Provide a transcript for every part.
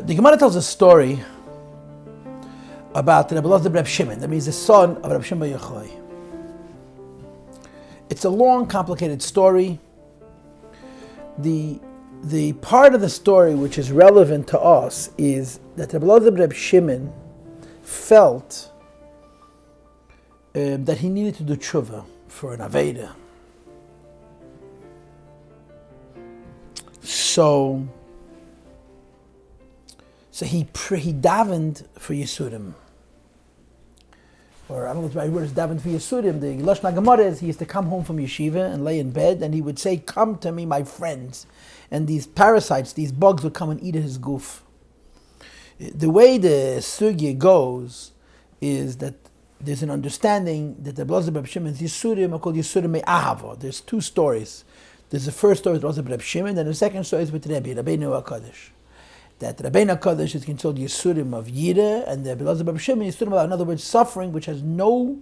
The Gemara tells a story about Rebbe Elazar Reb Shimon, that means the son of Reb Shimon Bar Yochai. It's a long, complicated story. The part of the story which is relevant to us is that Rebbe Elazar Reb Shimon felt that he needed to do tshuva for an Aveda. So he davened for Yisurim. Or I don't know if the right word is davened for Yisurim. The Lashon HaGemara is he used to come home from yeshiva and lay in bed and he would say, "Come to me, my friends." And these parasites, these bugs would come and eat at his goof. The way the sugya goes is that there's an understanding that the Elazar Reb Shimon's Yisurim are called Yisurim Me'ahava. There's two stories. There's the first story with Elazar Reb Shimon, and the second story is with Rabbeinu HaKadosh. That Rabbeinu HaKadosh is considered Yisurim of Yira, and the Elazar Reb Shimon is Yisurim of, in other words, suffering, which has no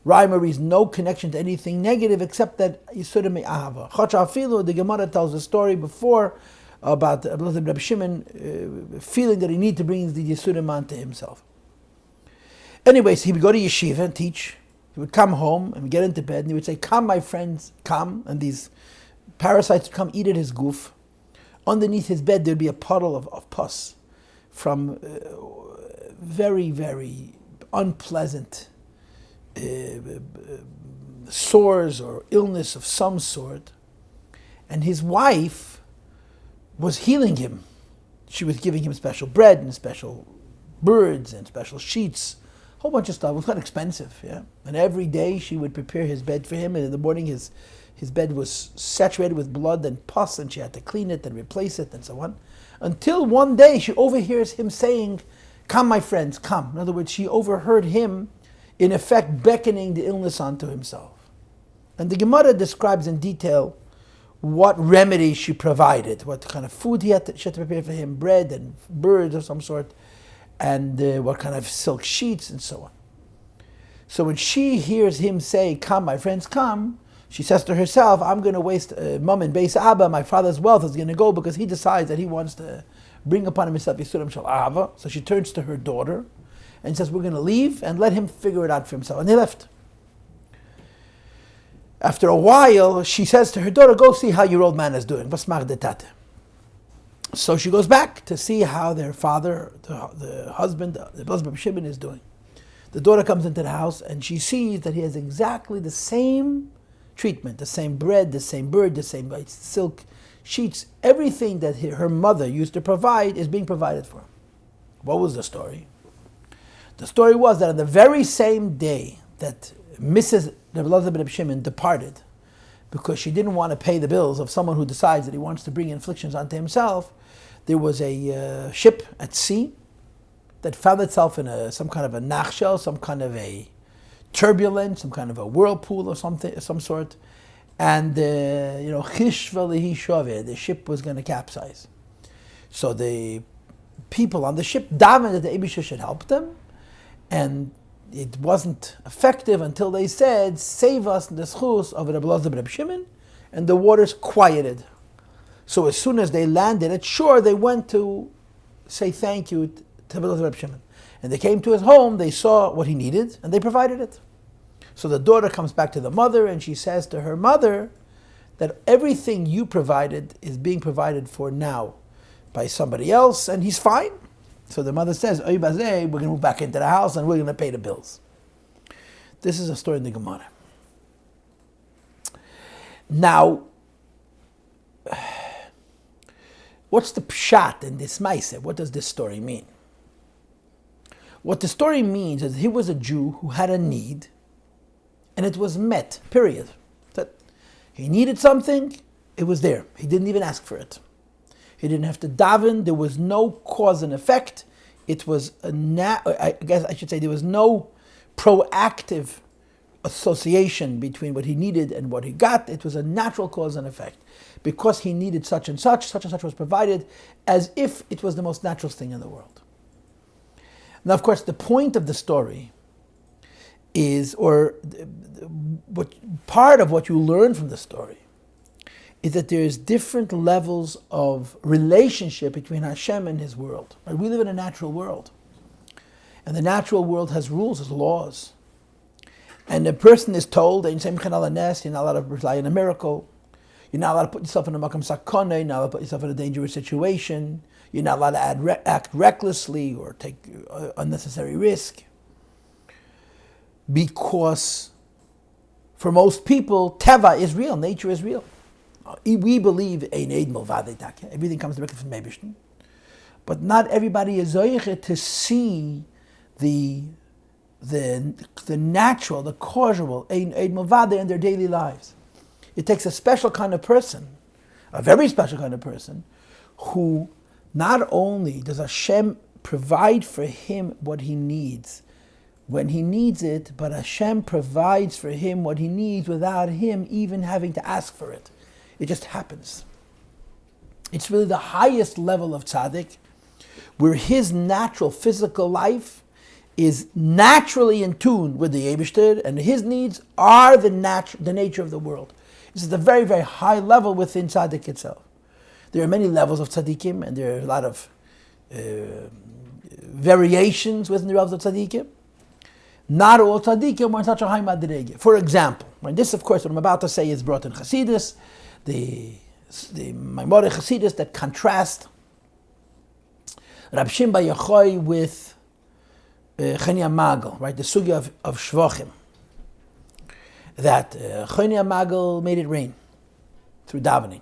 rhyme or reason, no connection to anything negative, except that Yisurim Me'ahava. Chachafilu, the Gemara tells a story before about Elazar Reb Shimon feeling that he needed to bring the Yisurim onto himself. Anyways, he would go to yeshiva and teach. He would come home and get into bed and he would say, "Come, my friends, come." And these parasites would come eat at his goof. Underneath his bed, there'd be a puddle of pus from very, very unpleasant sores or illness of some sort. And his wife was healing him. She was giving him special bread and special birds and special sheets. Whole bunch of stuff. It was quite expensive, yeah. And every day she would prepare his bed for him, and in the morning his bed was saturated with blood and pus, and she had to clean it and replace it and so on. Until one day she overhears him saying, "Come, my friends, come." In other words, she overheard him, in effect, beckoning the illness onto himself. And the Gemara describes in detail what remedy she provided, what kind of food she had to prepare for him, bread and birds of some sort, and what kind of silk sheets and so on. So when she hears him say, "Come, my friends, come," she says to herself, "I'm going to waste Mom and Beis Abba, my father's wealth is going to go because he decides that he wants to bring upon himself Yisurim Shel Ahava." So she turns to her daughter and says, "We're going to leave and let him figure it out for himself." And they left. After a while, she says to her daughter, "Go see how your old man is doing. Basmach de tate." So she goes back to see how their father, the husband, the Elazar Reb Shimon, is doing. The daughter comes into the house and she sees that he has exactly the same treatment, the same bread, the same bird, the same silk sheets. Everything that her mother used to provide is being provided for him. What was the story? The story was that on the very same day that Mrs. Elazar Reb Shimon departed, because she didn't want to pay the bills of someone who decides that he wants to bring afflictions onto himself, there was a ship at sea that found itself in some kind of a nachshel, some kind of a turbulence, some kind of a whirlpool or something, some sort, and the ship was going to capsize. So the people on the ship davened that the Eibusha should help them, and it wasn't effective until they said, "Save us the schus of Rebbe Elazar Reb Shimon," and the waters quieted. So as soon as they landed at shore, they went to say thank you to Rebbe Elazar Reb Shimon. And they came to his home, they saw what he needed, and they provided it. So the daughter comes back to the mother, and she says to her mother that everything you provided is being provided for now by somebody else, and he's fine. So the mother says, "Oy bazeh, we're going to move back into the house, and we're going to pay the bills." This is a story in the Gemara. Now, what's the pshat in this ma'aseh? What does this story mean? What the story means is he was a Jew who had a need, and it was met, period. That he needed something, it was there. He didn't even ask for it. He didn't have to daven, there was no cause and effect. It was I guess I should say there was no proactive association between what he needed and what he got. It was a natural cause and effect. Because he needed such and such was provided as if it was the most natural thing in the world. Now, of course, the point of the story is, or what part of what you learn from the story, is that there's different levels of relationship between Hashem and His world. Right? We live in a natural world. And the natural world has rules, has laws. And the person is told that you're not allowed to rely on a miracle. You're not allowed to put yourself in a makam sakana. You're not allowed to put yourself in a dangerous situation. You're not allowed to act recklessly or take unnecessary risk. Because for most people, teva is real, nature is real. We believe everything comes directly from Meibishtin. But not everybody is zoyche to see the natural, the causal, in their daily lives. It takes a special kind of person, a very special kind of person, who not only does Hashem provide for him what he needs when he needs it, but Hashem provides for him what he needs without him even having to ask for it. It just happens. It's really the highest level of tzaddik, where his natural physical life is naturally in tune with the Eibishter, and his needs are the nature of the world. This is a very, very high level within tzaddik itself. There are many levels of tzaddikim, and there are a lot of variations within the levels of tzaddikim. Not all tzaddikim are in such a high madrege. For example, when this, of course, what I'm about to say is brought in Chassidus, the Maamar Chassidus that contrast Rab Shimon Bar Yochai with Chania Magal, right? The sugya of Shvachim. That Chania Magal made it rain through davening.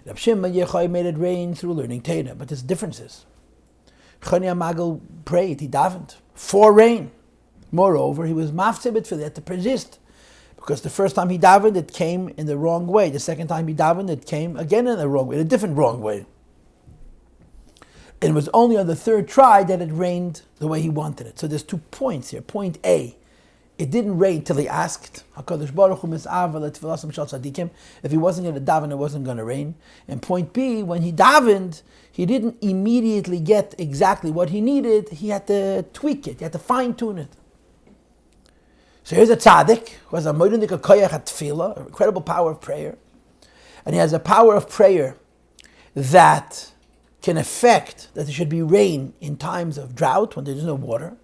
Rab Shimon Bar Yochai made it rain through learning Torah. But there's differences. Chania Magal prayed, he davened for rain. Moreover, he was mafsebet for that to persist. Because the first time he davened, it came in the wrong way. The second time he davened, it came again in the wrong way, in a different wrong way. And it was only on the third try that it rained the way he wanted it. So there's 2 points here. Point A, it didn't rain till he asked. HaKadosh Baruch Hu mis'ava l'tfilasam shal tzadikim. If he wasn't going to daven, it wasn't going to rain. And point B, when he davened, he didn't immediately get exactly what he needed. He had to tweak it. He had to fine-tune it. So here's a tzaddik who has a moedenik koyach tefillah, an incredible power of prayer. And he has a power of prayer that can affect that there should be rain in times of drought when there's no water.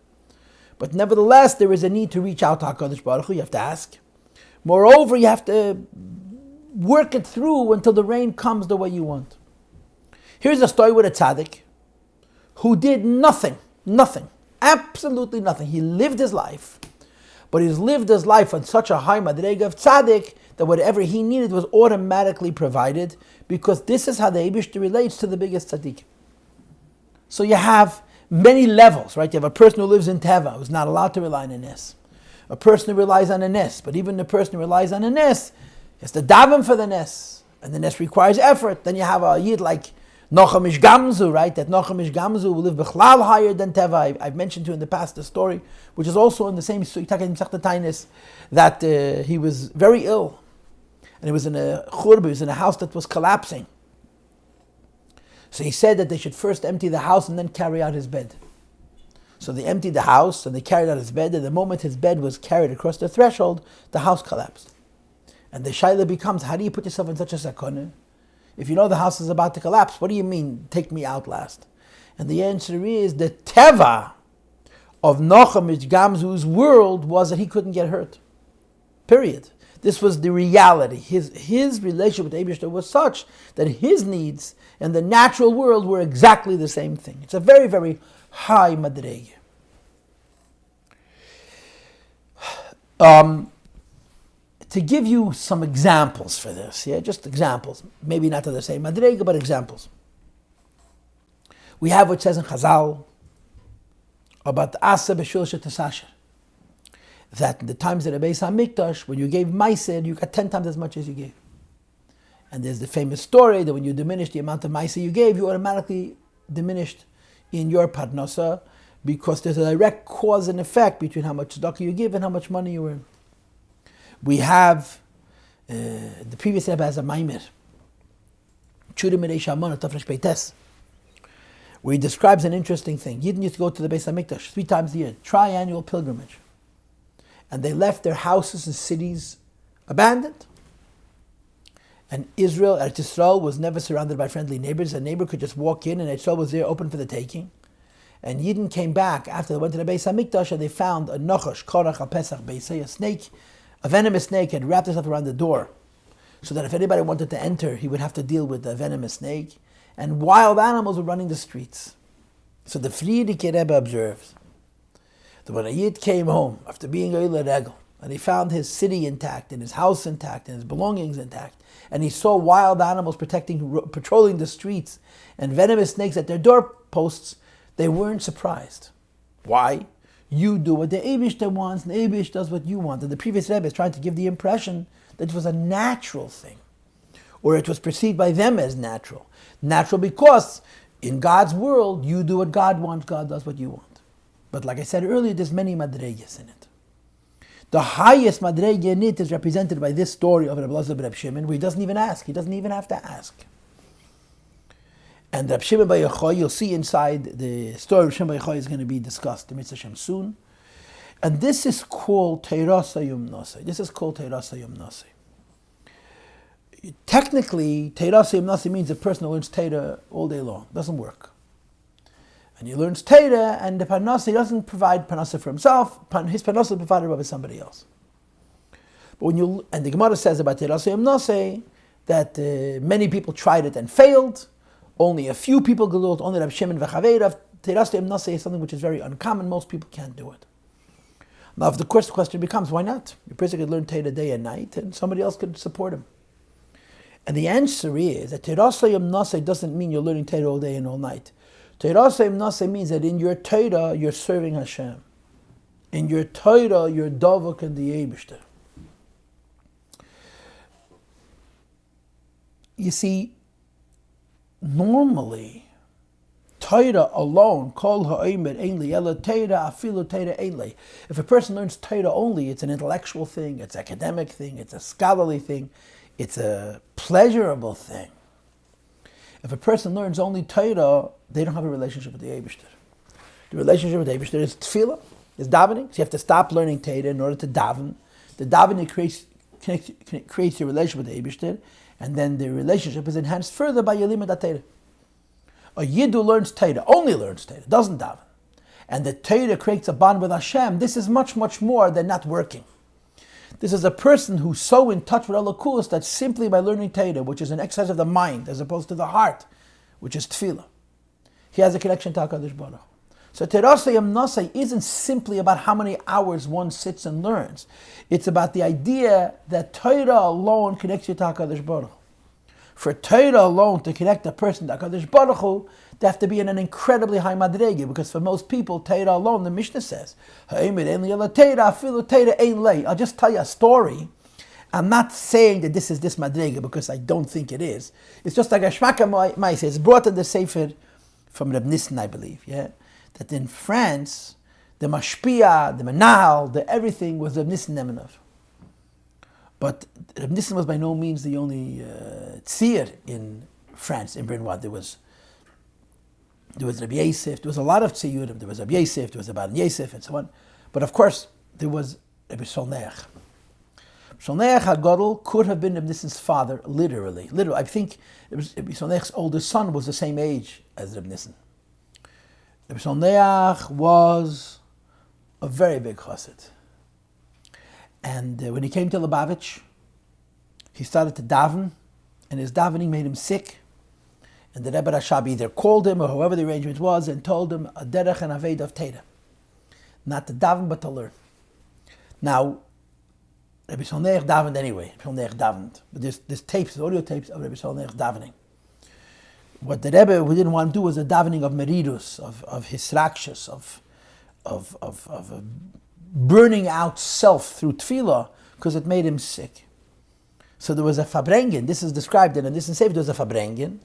But nevertheless, there is a need to reach out to HaKadosh Baruch Hu. You have to ask. Moreover, you have to work it through until the rain comes the way you want. Here's a story with a tzaddik who did nothing, absolutely nothing. He lived his life, but he's lived his life on such a high madrega of tzaddik that whatever he needed was automatically provided, because this is how the Eibishter relates to the biggest tzaddik. So you have many levels, right? You have a person who lives in Teva, who's not allowed to rely on a nes. A person who relies on a nes, but even the person who relies on a nes has to daven for the nes, and the nes requires effort. Then you have a yid like Nochem Ish Gamzu, right? That Nochem Ish Gamzu will live bechlal higher than Teva. I've mentioned to you in the past the story, which is also in the same Tainis, that he was very ill, and he was in a churba, he was in a house that was collapsing. So he said that they should first empty the house and then carry out his bed. So they emptied the house and they carried out his bed, and the moment his bed was carried across the threshold, the house collapsed. And the shaila becomes, how do you put yourself in such a sakona? If you know the house is about to collapse, what do you mean, take me out last? And the answer is, the teva of Nochem Ish Gamzu's world was that he couldn't get hurt. Period. This was the reality. His relationship with Eibishter was such that his needs and the natural world were exactly the same thing. It's a very, very high madrege. To give you some examples for this, just examples, maybe not to the same madrege, but examples. We have what says in Chazal about Asa B'Shul Shetasasher, that in the times of the Beis HaMikdash, when you gave Meiser, you got 10 times as much as you gave. And there's the famous story that when you diminish the amount of Meiser you gave, you automatically diminished in your Parnasa, because there's a direct cause and effect between how much tzedakah you give and how much money you earn. We have, the previous Rebbe has a Maamar, Tshurim Mirei Shamon, Tafresh Peites, where he describes an interesting thing. Yidden used to go to the Beis HaMikdash 3 times a year, triannual pilgrimage. And they left their houses and cities abandoned. And Israel, Eretz Yisrael, was never surrounded by friendly neighbors. A neighbor could just walk in and Eretz Yisrael was there open for the taking. And Yidden came back after they went to the Beis HaMikdash and they found a nochash, korach al Pesach Beisei, a snake, a venomous snake had wrapped itself around the door. So that if anybody wanted to enter, he would have to deal with the venomous snake. And wild animals were running the streets. So the Friedrich Rebbe observes that when a Yid came home after being a Regel, and he found his city intact, and his house intact, and his belongings intact, and he saw wild animals patrolling the streets, and venomous snakes at their doorposts, they weren't surprised. Why? You do what the Eibishter wants, and the Eibish does what you want. And the previous Rebbe is trying to give the impression that it was a natural thing, or it was perceived by them as natural. Natural because in God's world, you do what God wants, God does what you want. But like I said earlier, there's many madreges in it. The highest madrege in it is represented by this story of Reb Elazar ben Reb Shimon, where he doesn't even ask. He doesn't even have to ask. And Reb Shimon bar Yochai, you'll see inside the story of Reb Shimon bar Yochai is going to be discussed, the Mitzvah Shem soon. And this is called Teirasa Yom Nosei. This is called Teirasa Yom Nosei. Technically, Teirasa Yom Nosei means a person who learns Teira all day long. It doesn't work. And he learns Teira, and the Parnasa, he doesn't provide Parnasa for himself. His Parnasa is provided by somebody else. But and the Gemara says about Teirasa Yom Nosei that many people tried it and failed. Only a few people gedult, only Reb Shimon v'Chaveirav. Teirasa Yom Nosei is something which is very uncommon. Most people can't do it. Now, of course, the question becomes, why not? Your person could learn Teira day and night, and somebody else could support him. And the answer is that Teirasa Yom Nosei doesn't mean you're learning Teira all day and all night. Teirasa Yom Nosei means that in your Teira, you're serving Hashem. In your Teira, you're Dovak and the Eibishter. You see, normally, Teira alone, kol ha'omer ein li, ela Teira afilu Teira ein li. If a person learns Teira only, it's an intellectual thing, it's an academic thing, it's a scholarly thing, it's a pleasurable thing. If a person learns only Teira, they don't have a relationship with the Eibishter. The relationship with the Eibishter is tefillah, is davening. So you have to stop learning Teira in order to daven. The davening creates your relationship with the Eibishter, and then the relationship is enhanced further by your limud Teira. A Yid who learns Teira, only learns Teira, doesn't daven, and the Teira creates a bond with Hashem, this is much, much more than not working. This is a person who's so in touch with Elokus that simply by learning Teira, which is an exercise of the mind as opposed to the heart, which is tefillah, he has a connection to HaKadosh Baruch Hu. So Teirasa Yom Nosei isn't simply about how many hours one sits and learns. It's about the idea that Teira alone connects you to HaKadosh Baruch Hu. For Teira alone to connect a person to HaKadosh Baruch Hu, they have to be in an incredibly high madrege, because for most people, Teira alone, the Mishnah says, I'll just tell you a story. I'm not saying that this is this madrege, because I don't think it is. It's just like a Shmaka Maise. It's brought in the Sefer from Reb Nissen, I believe, yeah? That in France, the Mashpia, the Menahal, the everything was Reb Nissen Nemenov. But Reb Nissen was by no means the only tzir in France, in Brenois. There was Rabbi Yosef, there was a lot of tziyurim. There was Rabbi Yosef, there was Rabbi Yosef, and so on. But of course, there was Rabbi Solneach. Solneach HaGadol could have been Reb Nissen's father, literally. I think Rabbi Solneach's oldest son was the same age as Reb Nissen. Rabbi Solneach was a very big chassid. And when he came to Lubavitch, he started to daven, and his davening made him sick. And the Rebbe Rashab either called him, or whoever the arrangement was, and told him a derech and aved of Teira. Not to daven, but to learn. Now, Rabbi Solneach davened anyway. Rabbi Solneach davened. But there's tapes, audio tapes of Rabbi Solneach davening. What the Rebbe didn't want to do was a davening of meridus, of hisrakshus, of burning out self through tefillah, because it made him sick. So there was a fabrengen. This is described in this Sefer. There was a fabrengen,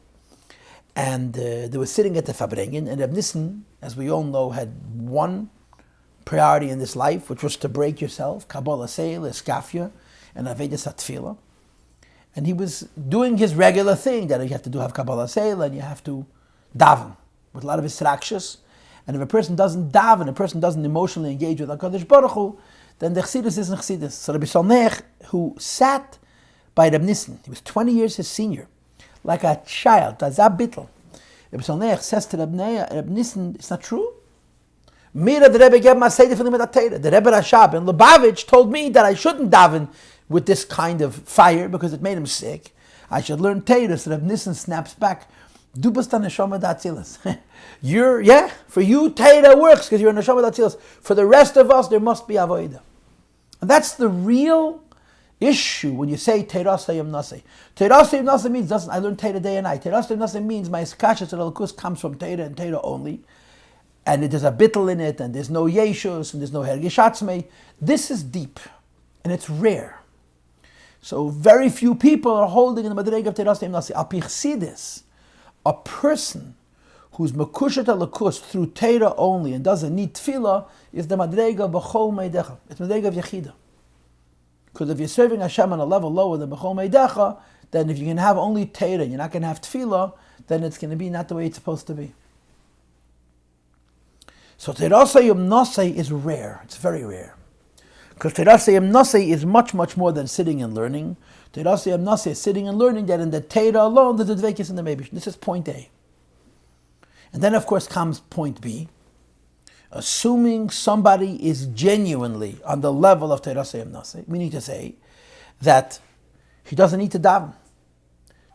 and they were sitting at the fabrengen. And Reb Nissen, as we all know, had one priority in this life, which was to break yourself, Kabbalah Seil, Eskafia, and Avedas HaTefillah. And he was doing his regular thing that you have to do, have Kabbalah Seil, and you have to daven with a lot of hisrakshus. And if a person doesn't daven, a person doesn't emotionally engage with HaKadosh Baruch Hu, then the Chassidus isn't Chassidus. So Rabbi Solneach, who sat by Reb Nissen. He was 20 years his senior, like a child. Azab bittel. Reb Solneich says to Reb Nissen, it's not true. Mira the Rebbe gave my Seder for the Torah. The Rebbe Rashab in Lubavitch told me that I shouldn't daven with this kind of fire because it made him sick. I should learn Torah. So Reb Nissen snaps back. Du bist a neshama d'atzilas. For you Torah works because you're a neshama d'atzilas. For the rest of us, there must be avodah. And that's the real issue when you say Torah Sayim Nasi. Torah Sayim Nasi means I learn Torah day and night. Torah Sayim Nasi means my skashas and alakus comes from Torah and Torah only. And there's a bittel in it, and there's no yeshus, and there's no hergishatzmei. This is deep, and it's rare. So very few people are holding in the madrega of Torah Sayim Nasi. Al pichsidis, a person who's mekushet alakus through Torah only and doesn't need tefillah is the madrega b'chol meidecha. It's madrega of yechida. Because if you're serving Hashem on a level lower than b'chol meidecha, then if you can have only Torah and you're not going to have tefillah, then it's going to be not the way it's supposed to be. So Torah Sayim Nasi is rare. It's very rare. Because Torah Sayim Nasi is much, much more than sitting and learning. Torah Sayim Nasi is sitting and learning that in the Torah alone, there's a dveikis in the Meibish. This is point A. And then, of course, comes point B. Assuming somebody is genuinely on the level of Torah Sayim Nasi, meaning to say that he doesn't need to daven.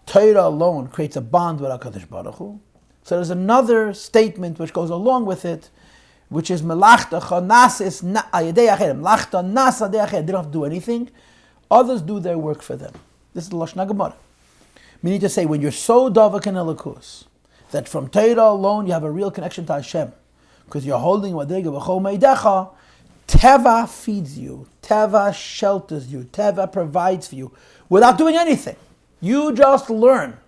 Torah alone creates a bond with HaKadosh Baruch Hu. So there's another statement which goes along with it, which is melachta nasis ayedei acherim. Melachta nasa de acherim. They don't have to do anything. Others do their work for them. This is the Lashon HaGemara. Meaning to say, when you're so davak in elikus, that from Torah alone you have a real connection to Hashem, because you're holding madrega b'chol meidecha, Teva feeds you, Teva shelters you, Teva provides for you, without doing anything. You just learn.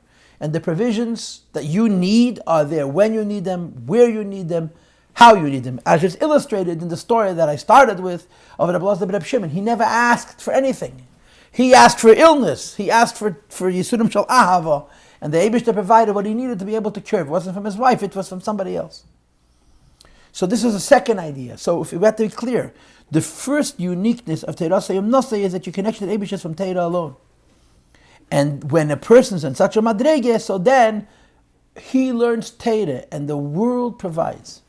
And the provisions that you need are there when you need them, where you need them, how you need them. As is illustrated in the story that I started with of Reb Elazar ben Reb Shimon. He never asked for anything. He asked for illness. He asked for Yisurim Shal Ahava. And the Eibishter provided what he needed to be able to cure. It wasn't from his wife, it was from somebody else. So this is a second idea. So if we have to be clear, the first uniqueness of Torah Sayim Nasi is that your connection to the Eibishter is from Torah alone. And when a person's in such a madrege, so then he learns Torah and the world provides.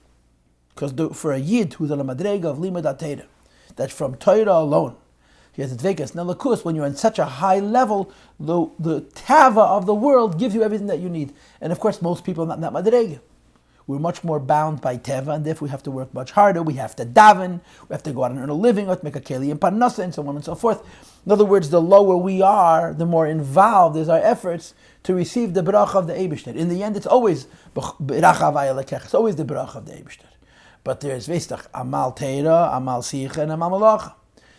Because for a Yid who's on a madrega of limud Torah, that from Torah alone, he has a dvekas. Now, of course, when you're on such a high level, the tava of the world gives you everything that you need. And of course, most people are not in that madrega. We're much more bound by teva, and therefore we have to work much harder. We have to daven, we have to go out and earn a living, we have to make a keli and parnasa, and so on and so forth. In other words, the lower we are, the more involved is our efforts to receive the bracha of the Eibishter. In the end, it's always bracha v'ayah lekech. It's always the bracha of the Eibishter. But there's Vestach, Amal Teira, Amal Sicha, and Amal Malacha.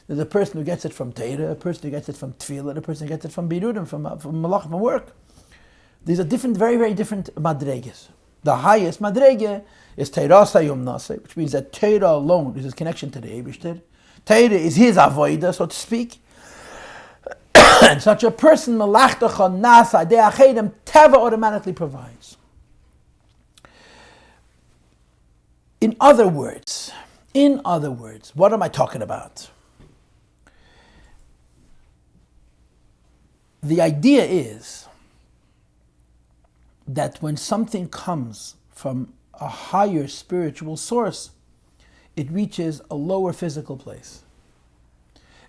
There's a person who gets it from Teira, a person who gets it from Tefillah, a person who gets it from Birudim, from Malacha, from work. These are different, very, very different madreges. The highest madrege is Teira Sayum Nasi, which means that Teira alone is his connection to the Eibishter. Teira is his avoida, so to speak. And such a person, Malachtacha Nasa, De Achedim, Teva automatically provides. In other words, what am I talking about? The idea is that when something comes from a higher spiritual source, it reaches a lower physical place.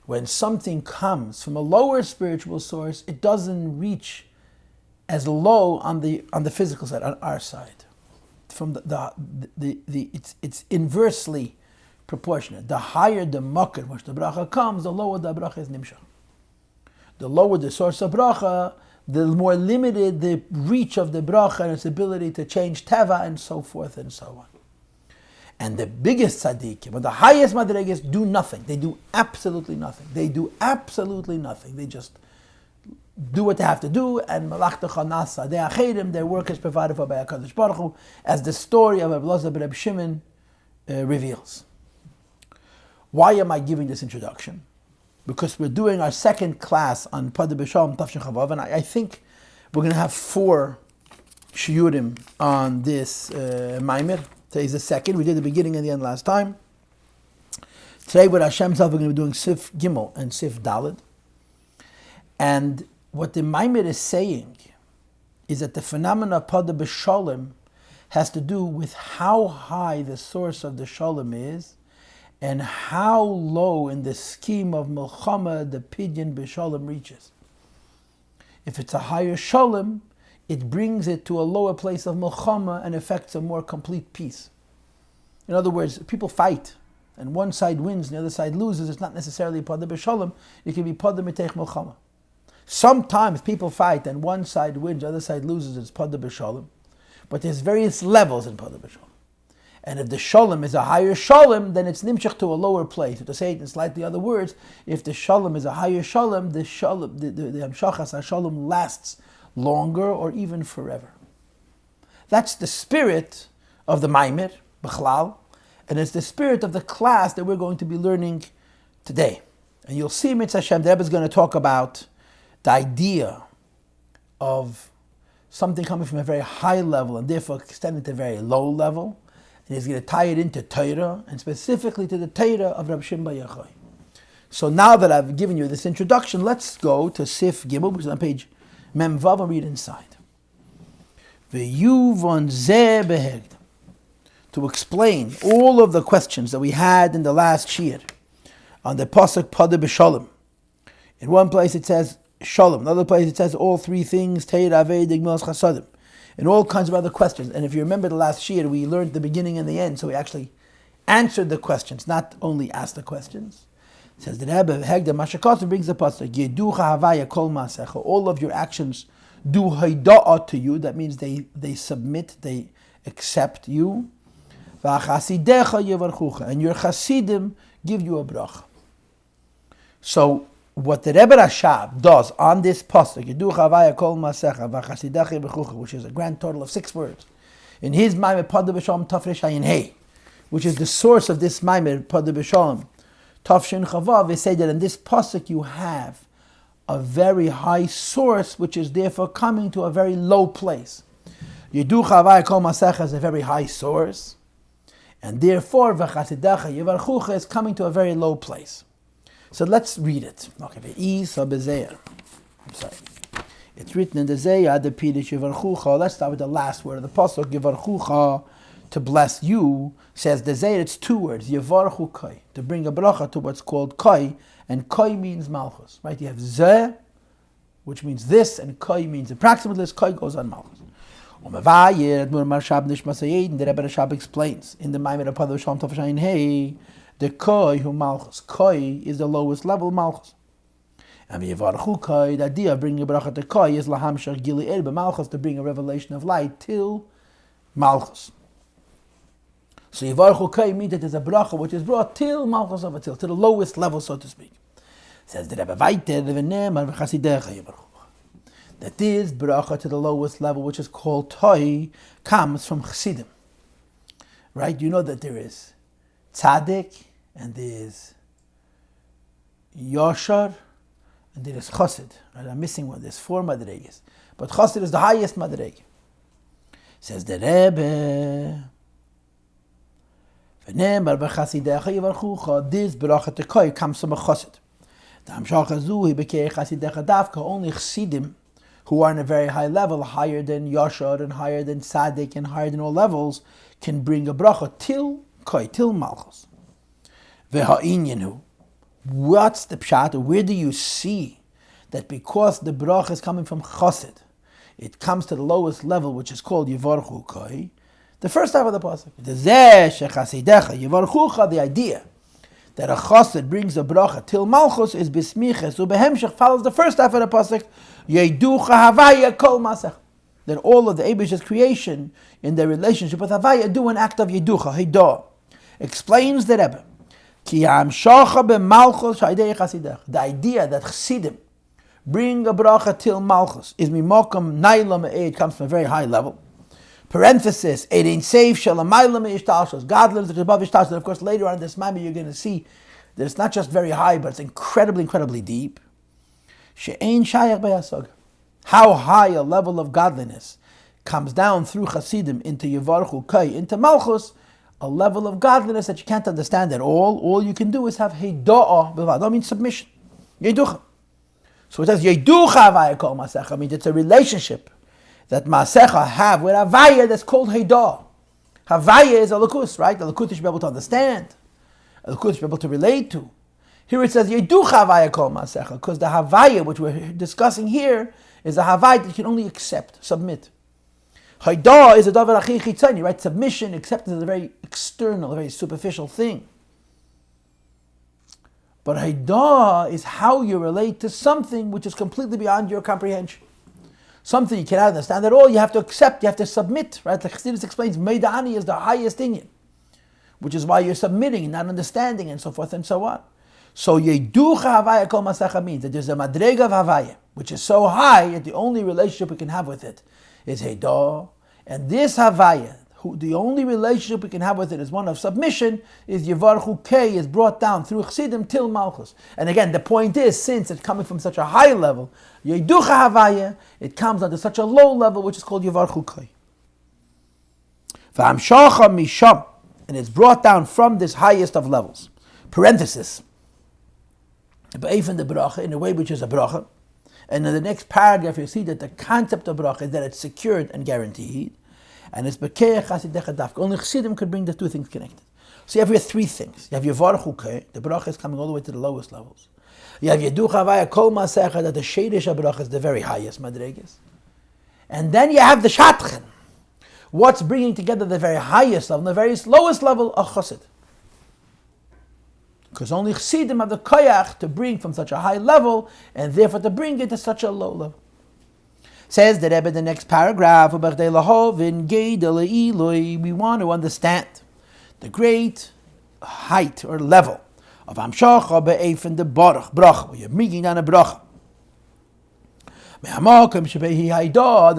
When something comes from a lower spiritual source, it doesn't reach as low on the physical side, on our side. From it's inversely proportionate. The higher the makkah which the bracha comes, the lower the bracha is nimshach. The lower the source of bracha, the more limited the reach of the bracha and its ability to change teva and so forth and so on. And the biggest tzaddikim, or the highest madregas, do nothing. They do absolutely nothing. They just do what they have to do, and malachtacha nasa de achedim, their work is provided for by HaKadosh Baruch Hu, as the story of Reb Elazar ben Reb Shimon reveals. Why am I giving this introduction? Because we're doing our second class on Padah B'Shalom Tafshin Chavav, and I think we're going to have 4 shiurim on this Maamar. Today's the second. We did the beginning and the end last time. Today, with Hashem's help, we're going to be doing Sif Gimel and Sif Daled. And what the Maamar is saying is that the phenomena of Padah b'Shalom has to do with how high the source of the Shalom is and how low in the scheme of Milchama the Pidyon b'Shalom reaches. If it's a higher Shalom, it brings it to a lower place of Milchama and affects a more complete peace. In other words, people fight and one side wins and the other side loses. It's not necessarily Padah b'Shalom. It can be Padah Mitech Milchama. Sometimes people fight and one side wins, the other side loses. It's Padah b'Shalom. But there's various levels in Padah b'Shalom. And if the Shalom is a higher Shalom, then it's nimshach to a lower place. To say it in slightly other words, if the Shalom is a higher Shalom, the Hamshachas HaShalom lasts longer or even forever. That's the spirit of the Maamar, B'chlal, and it's the spirit of the class that we're going to be learning today. And you'll see, Mitzvah Hashem, the Rebbe is going to talk about the idea of something coming from a very high level and therefore extending to a very low level. And he's going to tie it into Torah, and specifically to the Torah of Rabbi Shimon Bar Yochai. So now that I've given you this introduction, let's go to Sif Gimel, which is on page Mem Vav, and read inside. V'yuvon zeh behegd. To explain all of the questions that we had in the last shiur on the pasuk Padah b'Shalom. In one place it says Shalom, another place it says all three things, Torah, Aved, Gemilas, Chasadim, and all kinds of other questions. And if you remember the last shiur, we learned the beginning and the end, so we actually answered the questions, not only asked the questions. It says the Rebbe Hegda Mashakot brings the pasuk Yeducha Havaya Kol Maasecha. All of your actions do hayda'ah to you. That means they submit, they accept you. V'achasidecha yevarchucha, and your chasidim give you a bracha. So what the Rebbe Rashab does on this pasuk, Yeducha Havaya Kol Maasecha v'achasidecha yevarchucha, which is a grand total of 6 words, in his Maamar Padah b'Shalom Tafresh Ayin Hey, which is the source of this Maamar Padah b'Shalom Tafshin Chavav, they say that in this pasuk you have a very high source, which is therefore coming to a very low place. Yeducha Havaya Kol Maasecha is a very high source, and therefore v'chasidecha yevarchucha is coming to a very low place. So let's read it. Okay, I'm sorry. It's written in the Zayah, the Pidish yevarchucha. Let's start with the last word of the pasuk, yevarchucha, to bless you. Says the Zayah, it's 2 words, yevarchu kai, to bring a bracha to what's called kai, and kai means malchus, right? You have zeh, which means this, and kai means approximately this. Kai goes on malchus. The Rebbe Rashab explains in the Maamar of Padah b'Shalom Tafresh Ayin Hey, the Koi who Malchus. Koi is the lowest level, Malchus. And Yevarchu Koi, the idea of bringing a bracha to Koi is Lahamshach Gili Erbe Malchus, to bring a revelation of light till Malchus. So Yevarchu Koi means that there's a bracha which is brought till Malchus of Atil, to the lowest level, so to speak. Says the Rebbe Vaiter, the V'nemar V'chasidecha Yevarchu. That this bracha to the lowest level, which is called Toi, comes from Chassidim. Right? You know that there is Tzaddik, and there is Yashar, and there is Chassid. Right? I'm missing one. There's 4 madregas. But Chassid is the highest madrega. Says the Rebbe, this bracha to Koi comes from a Chassid. The Hamshach became Chasidecha Davka, only Chassidim, who are on a very high level, higher than Yashar and higher than Tzaddik and higher than all levels, can bring a bracha till Koi, till Malchus. V'ha'inyan, what's the pshat? Where do you see that because the bracha is coming from Chassid, it comes to the lowest level, which is called Yevarchu Koi? The first half of the pasuk, the Zeh Shechasidecha Yevarchucha, the idea that a chassid brings a bracha till Malchus is bismiches, ubehemshech follows the first half of the pasuk, Yeducha Havaya Kol Masech. That all of the Eibish's creation in their relationship with Havaya do an act of Yeducha, Hidah. Explains the Rebbe, Ki Hamshacha b'Malchus Shaydei Chasidech. The idea that Chassidim bring a bracha till Malchus is mimokam nailam, it comes from a very high level. Parenthesis, it ain't safe, shalamaylam ishtalshos. God lives above ishtalshos. And of course, later on in this Maamar, you're going to see that it's not just very high, but it's incredibly, incredibly deep. She'ein shayach b'yasog. How high a level of godliness comes down through Chassidim into Yevarchu Kai, into Malchus, a level of godliness that you can't understand at all. All you can do is have Hida'ah, that means submission. Yeducha. So it says, Yeducha Havaya Kol Masecha, means it's a relationship that Masecha have with Havaya that's called Haidah. Havaya is a Lakus, right? The Lakus you should be able to understand. A Lakus you should be able to relate to. Here it says, Yeducha Havaya Kol Masecha, because the Havaya, which we're discussing here, is a Havaya that you can only accept, submit. Haidah is a Davar Achi Chitzani, right? Submission, acceptance is a very external, a very superficial thing. But Haidah is how you relate to something which is completely beyond your comprehension. Something you cannot understand at all, you have to accept, you have to submit, right? Like Chassidus explains, Meida'ani is the highest Inyan, which is why you're submitting and not understanding and so forth and so on. So Yeducha Havaya Kol Masecha means that there's a Madrega of Havaya, which is so high that the only relationship we can have with it is Haidah. And this Havaya, the only relationship we can have with it is one of submission, is Yevarchu Kei, is brought down through Chsidim till Malchus. And again, the point is, since it's coming from such a high level, Yeducha Havaya, it comes onto such a low level, which is called Yevarchu Kei. V'hamshacha misham, and it's brought down from this highest of levels. Parenthesis. B'eifin the bracha, in a way which is a bracha. And in the next paragraph, you see that the concept of bracha is that it's secured and guaranteed. And it's Bekeach Chasidecha Dafka. Only Chassidim could bring the two things connected. So you have here three things. You have Yevarchu Kei, the bracha is coming all the way to the lowest levels. You have Yeducha Havaya Kol Masecha, that the Sheidish bracha is the very highest Madregas. And then you have the Shatchen. What's bringing together the very highest level and the very lowest level of Chassid? Because only Chassidim have the koyach to bring from such a high level, and therefore to bring it to such a low level. Says the Rebbe in the next paragraph, we want to understand the great height or level of Hamshacha be'efen the bracha, where you're bringing down a bracha. There's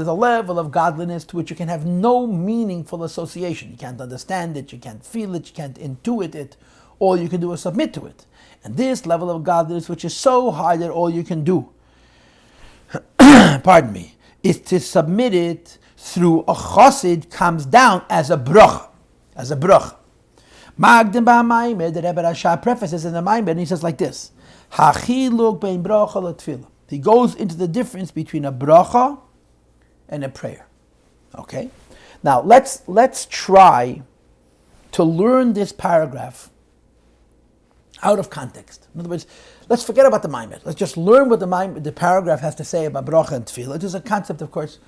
a level of godliness to which you can have no meaningful association. You can't understand it, you can't feel it, you can't intuit it. All you can do is submit to it. And this level of godliness, which is so high that all you can do, pardon me, is to submit it through a chassid, comes down as a bracha. As a bracha. Magdim ba'maimed, the Rebbe Rasha prefaces in the Maimed, and he says like this: Hachiluk bein bracha latfilah. He goes into the difference between a bracha and a prayer. Okay? Now let's try to learn this paragraph out of context. In other words, let's forget about the Maimed. Let's just learn what the paragraph has to say about bracha and tefillah. It is a concept, of course,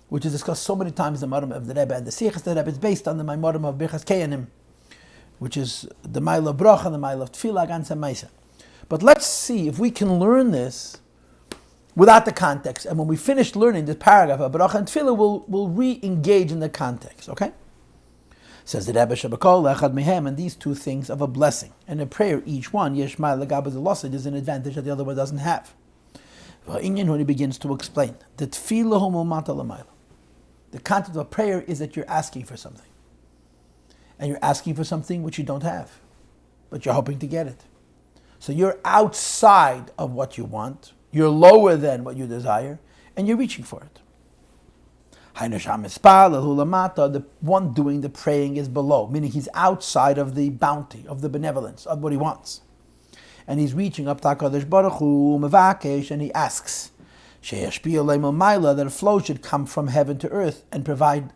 which is discussed so many times in the Maamar of the Rebbe, and the Sichas of the Rebbe is based on the Maamar of Birchas Keyanim, which is the Ma'ila of bracha and the Ma'ila of tefillah, Gansa Maisa. But let's see if we can learn this without the context, and when we finish learning the paragraph of bracha and tefillah, we'll re-engage in the context, okay? Says the Rebbe Shabakol Echad Mehem, and these two things of a blessing and a prayer, each one, Yeshma Legabaz Losid, is an advantage that the other one doesn't have. Inyan, when he begins to explain, the tefillah humulmata l'mayla. The concept of prayer is that you're asking for something. And you're asking for something which you don't have, but you're hoping to get it. So you're outside of what you want, you're lower than what you desire, and you're reaching for it. The one doing the praying is below, meaning he's outside of the bounty, of the benevolence, of what he wants. And he's reaching up to HaKadosh Baruch Hu, mevakesh, and he asks, that a flow should come from heaven to earth and provide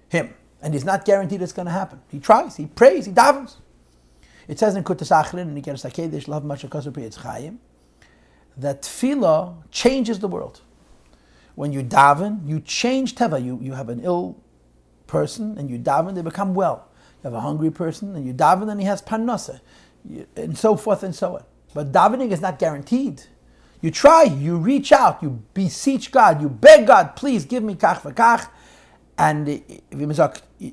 him. And he's not guaranteed it's going to happen. He tries, he prays, he davens. It says in Kutas Achrin, and Ikeres HaKedesh, Lav Mashakosar Priyetz Chayim, that tefillah changes the world. When you daven, you change teva. You have an ill person and you daven, they become well. You have a hungry person and you daven and he has parnasa, and so forth and so on. But davening is not guaranteed. You try, you reach out, you beseech God, you beg God, please give me kach v'kach. And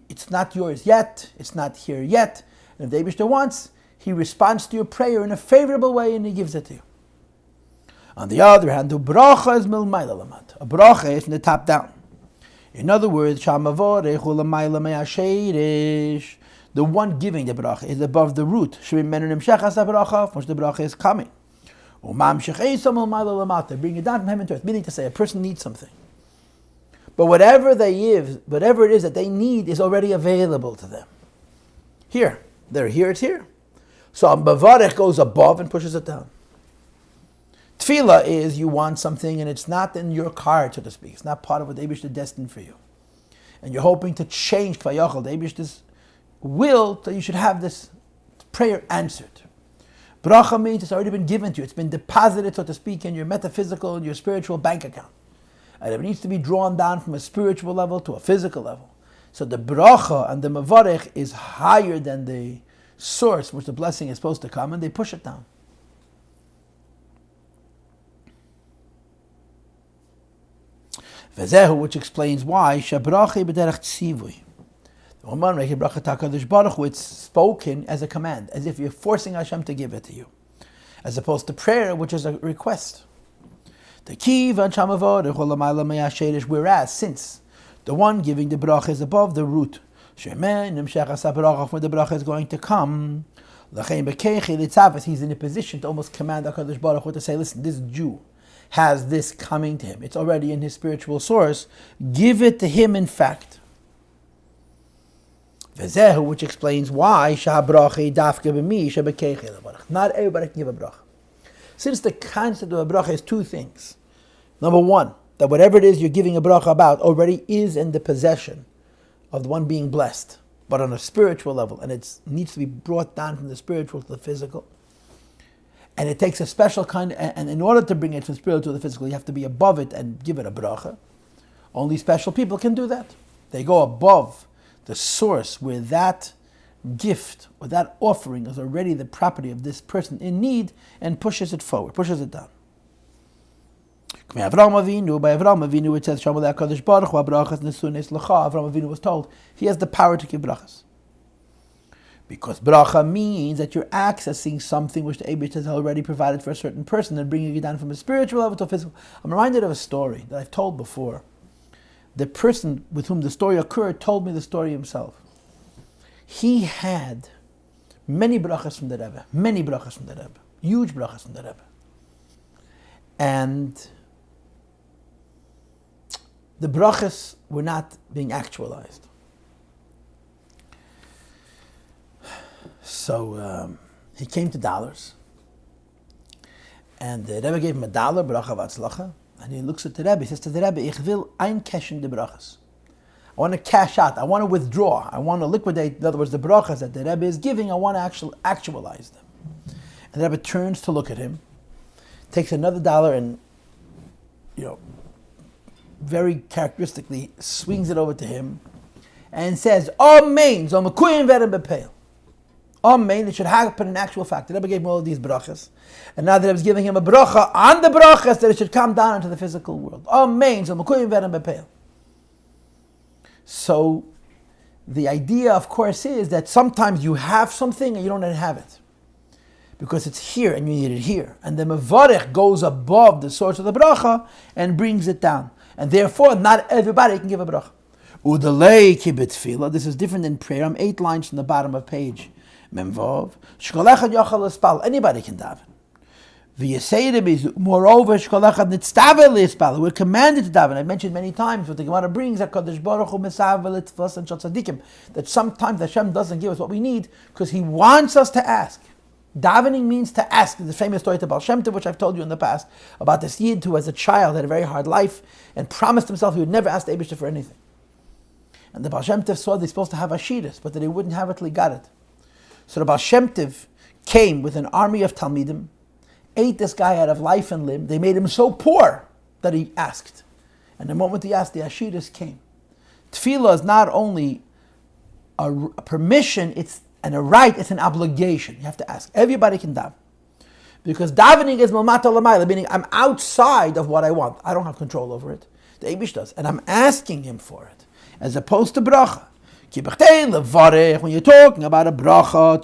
it's not yours yet, it's not here yet. And if the Eibishter wants, he responds to your prayer in a favorable way and he gives it to you. On the other hand, the bracha is milmayla lamat. A bracha is from the top down. In other words, the one giving the bracha is above the root, from which the bracha is coming. They bring it down from heaven to earth, meaning to say a person needs something. But whatever it is that they need is already available to them. Here, it's here. So Bavarech goes above and pushes it down. Tefillah is you want something and it's not in your card, so to speak. It's not part of what the Eibishter destined for you. And you're hoping to change Kvayachal, the Eibishter's will, that you should have this prayer answered. Bracha means it's already been given to you. It's been deposited, so to speak, in your metaphysical and your spiritual bank account. And it needs to be drawn down from a spiritual level to a physical level. So the bracha and the mavarech is higher than the source which the blessing is supposed to come, and they push it down. Vezehu, which explains why shabracha b'derech tzivui. It's spoken as a command, as if you're forcing Hashem to give it to you, as opposed to prayer, which is a request. Whereas, since the one giving the bracha is above the root, where the bracha is going to come, he's in a position to almost command HaKadosh Baruch Hu to say, listen, this Jew has this coming to him. It's already in his spiritual source. Give it to him in fact. Vezehu, which explains why not everybody can give a bracha. Since the concept of a bracha is two things. Number one, that whatever it is you're giving a bracha about already is in the possession of the one being blessed, but on a spiritual level, and it needs to be brought down from the spiritual to the physical. And it takes a special kind, and in order to bring it from the spiritual to the physical, you have to be above it and give it a bracha. Only special people can do that. They go above the source where that gift or that offering is already the property of this person in need and pushes it forward, pushes it down. By Avraham Avinu, it says, Avraham Avinu was told he has the power to give brachas. Because bracha means that you're accessing something which the Eibishter has already provided for a certain person and bringing it down from a spiritual level to a physical. I'm reminded of a story that I've told before. The person with whom the story occurred told me the story himself. He had many brachas from the Rebbe, huge brachas from the Rebbe. And the brachas were not being actualized. So he came to dollars. And the Rebbe gave him $1, bracha v'atzlacha. And he looks at the Rebbe, he says to the Rebbe, Ich will eincashen the brachas. I want to cash out, I want to withdraw, I want to liquidate, in other words, the brachas that the Rebbe is giving, I want to actualize them. And the Rebbe turns to look at him, takes another $1 and, very characteristically swings it over to him and says, Amen, so mekuyim v'eren b'peil. Amen, it should happen in actual fact. The Rebbe gave him all of these brachas. And now the Rebbe is giving him a bracha on the brachas that it should come down into the physical world. Amen, so mekuyim v'eren b'peil. So the idea, of course, is that sometimes you have something and you don't have it. Because it's here and you need it here. And the mevarech goes above the source of the bracha and brings it down. And therefore, not everybody can give a bracha. Udalei kibet tefillah. This is different than prayer. I'm 8 lines from the bottom of page Memvav. Shkol echad yochal l'spal. Anybody can daven. Moreover, shkol echad nitztavel l'spal. We're commanded to daven. I've mentioned many times what the Gemara brings, HaKadosh Baruch Hu misavel l'tfos and tzadikim, that sometimes Hashem doesn't give us what we need because He wants us to ask. Davening means to ask. The famous story to Baal Shem Tov, which I've told you in the past, about this Yid who as a child had a very hard life and promised himself he would never ask the Eibishter for anything. And the Baal Shem Tov saw they're supposed to have Ashiras, but that he wouldn't have it till he got it. So the Baal Shem Tov came with an army of Talmidim, ate this guy out of life and limb. They made him so poor that he asked. And the moment he asked, the Ashiras came. Tefillah is not only a permission, and a right, it's an obligation. You have to ask. Everybody can daven. Because davening is malmata lamayla, meaning I'm outside of what I want. I don't have control over it. The Eibush does. And I'm asking him for it. As opposed to bracha. When you're talking about a bracha,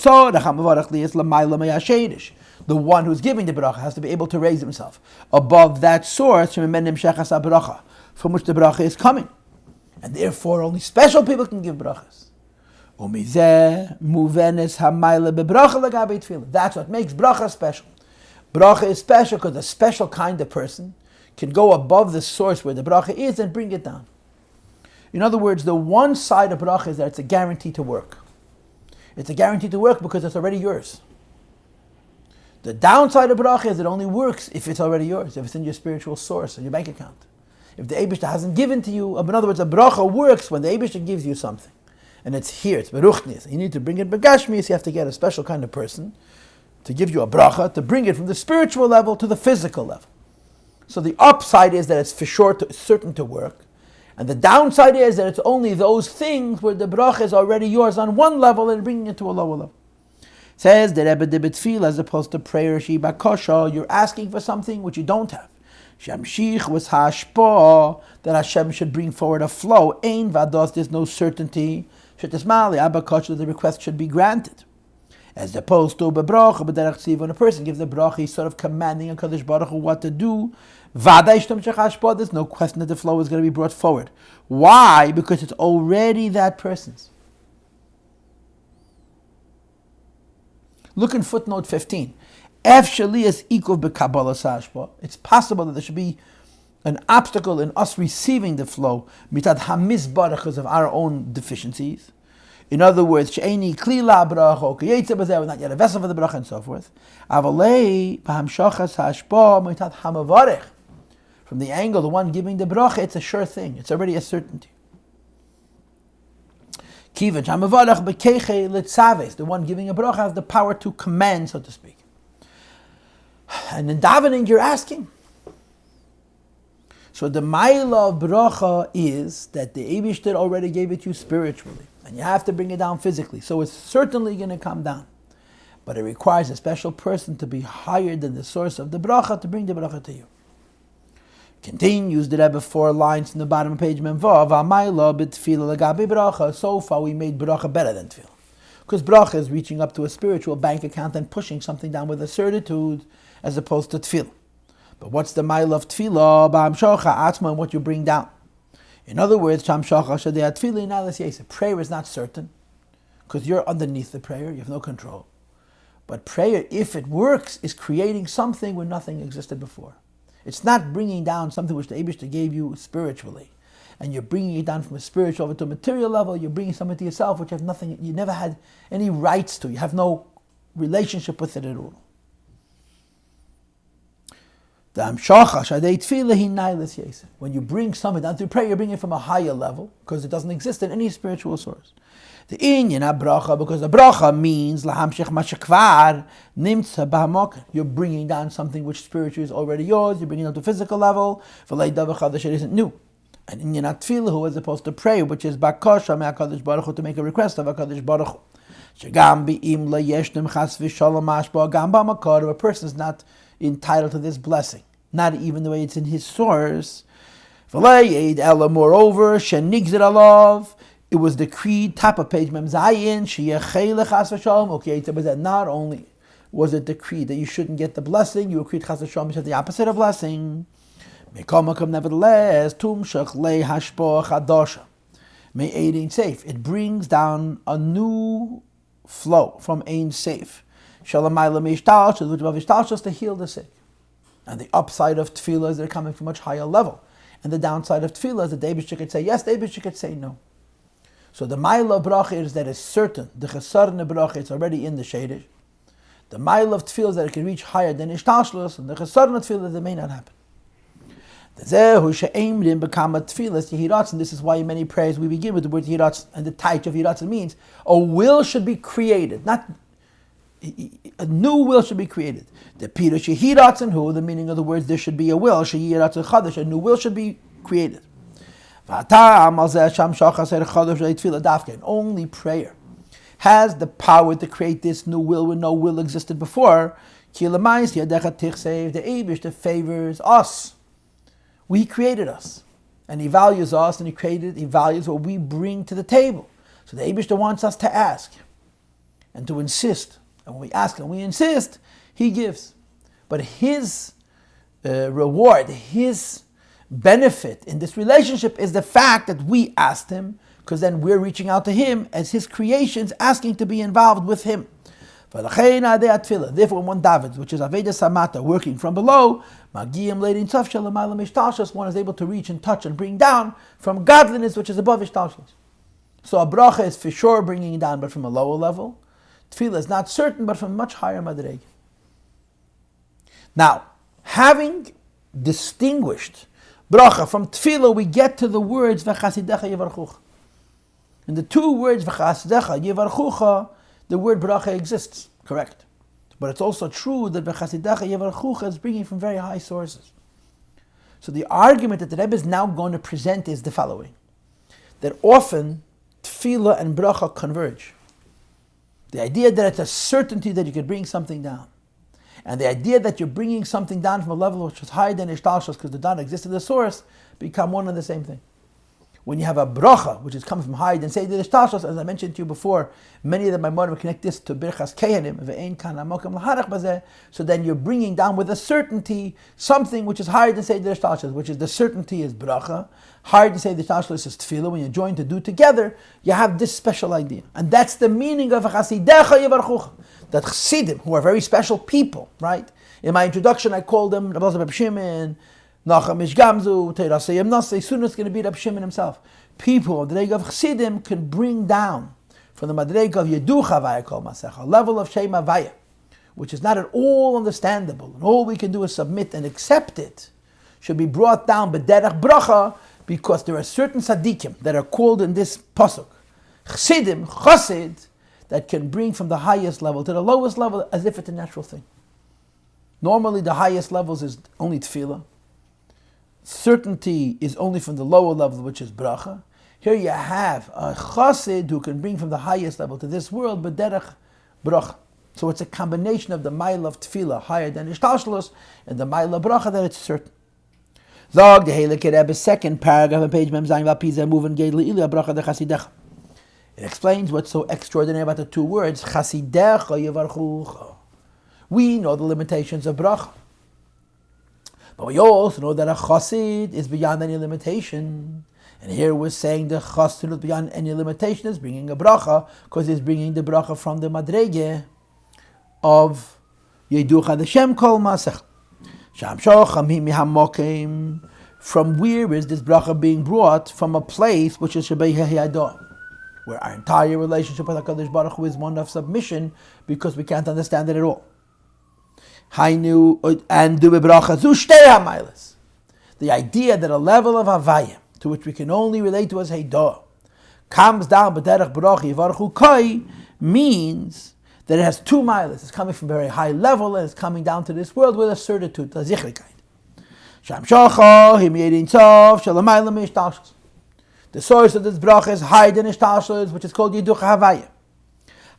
the one who's giving the bracha has to be able to raise himself above that source from which the bracha is coming. And therefore only special people can give brachas. That's what makes bracha special. Bracha is special because a special kind of person can go above the source where the bracha is and bring it down. In other words, the one side of bracha is that it's a guarantee to work. It's a guarantee to work because it's already yours. The downside of bracha is it only works if it's already yours, if it's in your spiritual source, in your bank account. If the Eibishter hasn't given to you, in other words, a bracha works when the Eibishter gives you something. And it's here, it's beruchnis. You need to bring it begashmis, you have to get a special kind of person to give you a bracha, to bring it from the spiritual level to the physical level. So the upside is that it's for sure, certain to work. And the downside is that it's only those things where the bracha is already yours on one level and bringing it to a lower level. Says the Rebbe de Betfil, as opposed to prayer, Shiba Kosha, you're asking for something which you don't have. Shamshich was hashpa, that Hashem should bring forward a flow. Ein vados, there's no certainty. Shetismali, Abba Kosha, the request should be granted. As opposed to bebracha, but when a person gives the bracha, he's sort of commanding a Kadosh Baruch Hu what to do. There's no question that the flow is going to be brought forward. Why? Because it's already that person's. Look in footnote 15. It's possible that there should be an obstacle in us receiving the flow mitad hamizbar because of our own deficiencies. In other words, she'eni klila bracha, we're not yet a vessel for the bracha, and so forth. Avalei b'hamshachas hashpa mitad hamavarech. From the angle, the one giving the bracha, it's a sure thing. It's already a certainty. The one giving a bracha has the power to command, so to speak. And in davening, you're asking. So the ma'ila of bracha is that the Eibishter already gave it to you spiritually, and you have to bring it down physically. So it's certainly going to come down. But it requires a special person to be higher than the source of the bracha to bring the bracha to you. Continues the Rebbe 4 lines in the bottom of page Memvav. So far we made bracha better than tefillah. Because bracha is reaching up to a spiritual bank account and pushing something down with a certitude as opposed to tefillah. But what's the mile of tefillah? Ba'amshocha what you bring down. In other words, prayer is not certain because you're underneath the prayer, you have no control. But prayer, if it works, is creating something where nothing existed before. It's not bringing down something which the Eibishter gave you spiritually, and you're bringing it down from a spiritual over to a material level. You're bringing something to yourself which you have nothing, you never had any rights to. You have no relationship with it at all. When you bring something down through prayer, you're bringing it from a higher level because it doesn't exist in any spiritual source. The inyan bracha, because the bracha means lahamshich mashakvar nimtza b'hamok. You're bringing down something which spiritually is already yours. You're bringing it to physical level. V'lei davar chadash, it isn't new. And inyan tefillah, as opposed to prayer, which is bakosha me'akadosh baruch hu, to make a request of Hakadosh Baruch Hu. Shegam bi'im leyeshnem chas v'shalom mashba gam b'makar. A person is not entitled to this blessing, not even the way it's in his source. V'lei yed ela, moreover, shenigzir alav. It was decreed, top of page Mem Zayin, okay, but that not only was it decreed that you shouldn't get the blessing, you agreed Chas v'Shalom, the opposite of blessing. Nevertheless, Tum Shach Le Hashpo Chadosha. May aid ain't safe. It brings down a new flow from ain't safe. Shalamayla Mishtalsh, which is to heal the sick. And the upside of tefillah is they're coming from a much higher level. And the downside of tefillah is that the Eibishter could say yes, the Eibishter could say no. So the mile of bracha is that it's certain. The chesarne bracha, it's already in the shadish. The mile of tefillah is that it can reach higher than ishtashlus, and the chesarne tefillah that may not happen. The zehu she'emrim bekama tefillas yehiratzin. This is why in many prayers we begin with the word yehiratzin, and the taich of yehiratzin means a will should be created, not a new will should be created. The pirush yehiratzin, who the meaning of the words there should be a will, sheyiratzin chadash, a new will should be created. And only prayer has the power to create this new will where no will existed before. The Eibishter favors us. He created us. And He values us, and He values what we bring to the table. So the Eibishter wants us to ask and to insist. And when we ask and we insist, He gives. But His reward, His benefit in this relationship is the fact that we asked Him, because then we're reaching out to Him as His creations, asking to be involved with Him. Therefore, when one david, which is Aveda Samata, working from below, one is able to reach and touch and bring down from godliness, which is above Ishtalshus. So a bracha is for sure bringing down, but from a lower level. Tefillah is not certain, but from a much higher madrega. Now, having distinguished bracha from tefillah, we get to the words v'chasidecha yivarchucha. In the two words v'chasidecha yivarchucha, the word bracha exists, correct. But it's also true that v'chasidecha yivarchucha is bringing from very high sources. So the argument that the Rebbe is now going to present is the following: that often tefillah and bracha converge. The idea that it's a certainty that you can bring something down, and the idea that you're bringing something down from a level which is higher than ishtalshus because the down exists in the source, become one and the same thing. When you have a bracha, which is coming from higher than say the ishtalshus, as I mentioned to you before, many of the Maamar connect this to birchas kehanim, ve'ein kan hamokem laharach bazeh. So then you're bringing down with a certainty something which is higher than say the ishtalshus, which is the certainty is bracha, higher than say the ishtalshus is tefillah. When you're joined to do together, you have this special idea, and that's the meaning of chasidecha yivarchucha. That chassidim, who are very special people, right? In my introduction, I called them Rabbi Elazar Reb Shimon, Nachum Ish Gamzu, Teirasei Yemnasei. Soon it's going to be Reb Shimon himself. People of the Madrega of chassidim can bring down from the Madrega of Yeducha Havaya Kol Masecha, a level of Shem Havaya, which is not at all understandable, and all we can do is submit and accept it, should be brought down b'derech bracha, because there are certain tzaddikim that are called in this pasuk, chassidim, chassid, that can bring from the highest level to the lowest level as if it's a natural thing. Normally the highest levels is only tefillah. Certainty is only from the lower level, which is bracha. Here you have a chassid who can bring from the highest level to this world, but derech bracha. So it's a combination of the mile of tefillah, higher than ishtalshlus, and the mile of bracha, that it's certain. Zog the Heilige Rebbe's second paragraph on page Mem Zayin Vapiza moving Gedli Ilya bracha de chasidecha. It explains what's so extraordinary about the two words, chasidecha yivarchucha. We know the limitations of bracha, but we also know that a chassid is beyond any limitation. And here we're saying the chassid is beyond any limitation is bringing a bracha, because he's bringing the bracha from the madrege of Yeducha the Shem Kol Masech. From where is this bracha being brought? From a place which is Shabei Heyado, where our entire relationship with HaKadosh Baruch Hu is one of submission, because we can't understand it at all. And do bracha zu shtei hamaylas. The idea that a level of havaya, to which we can only relate to as Heidah, comes down b'derech bracha yivarchu kai, means that it has two miles. It's coming from a very high level, and it's coming down to this world with a certitude, a zichrikait. Sham shocha him yedin tov shalamayla mishtalshus. The source of this bracha is higher than ishtalshus, which is called yiducha havaya.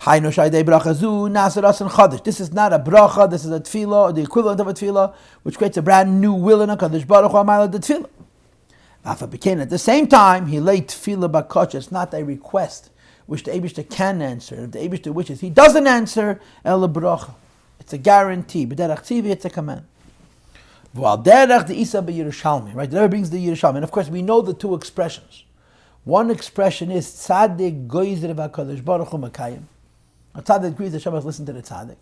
Hayno shaydei bracha zu nasaras and chadash. This is not a bracha. This is a tefillah, or the equivalent of a tefillah, which creates a brand new will in HaKadosh Baruch Hu amayla the tefillah. At the same time, he laid tefillah bakach. It's not a request which the Eibishter can answer. If the Eibishter wishes, he doesn't answer, el bracha. It's a guarantee. B'derech tzivi, it's a command. V'al derech the Isa b'Yerushalmi. Right, the Rebbe brings the Yerushalmi. And of course, we know the two expressions. One expression is tzaddik goyzer v'HaKadosh Baruch Hu makayim. A tzaddik agrees that Hashem has listened to the tzaddik.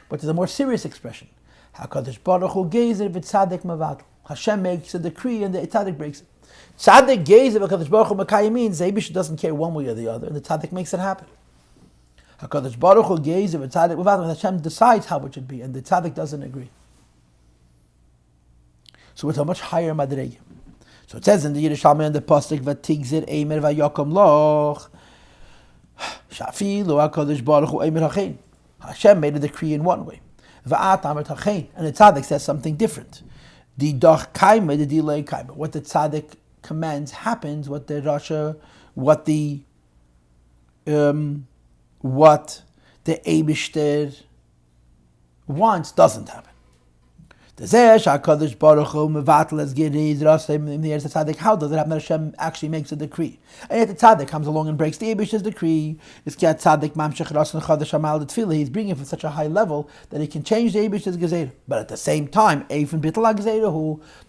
But there's a more serious expression. HaKadosh Baruch Hu gezer v'tzaddik mavatal. Hashem makes a decree and the tzaddik breaks it. Tzaddik gezer v'HaKadosh Baruch Hu makayim means the Eibush doesn't care one way or the other, and the tzaddik makes it happen. HaKadosh Baruch Hu gezer v'tzaddik mavatal, and Hashem decides how it should be, and the tzaddik doesn't agree. So it's a much higher madrege. So it says in the Yerushalmi and the pasuk v'tigzir eimer v'yakom loch shafilu HaKadosh Baruch Hu eimer hachein. Hashem made a decree in one way, v'at amert hachein, and the tzaddik says something different. The doch kaima, the delay kaima. What the tzaddik commands happens. What the Rasha, what the Eibishter wants doesn't happen. How does it happen that Hashem actually makes a decree? And yet the tzaddik comes along and breaks the Eibishter's decree. He's bringing it from such a high level that he can change the Eibishter's gezeira. But at the same time, the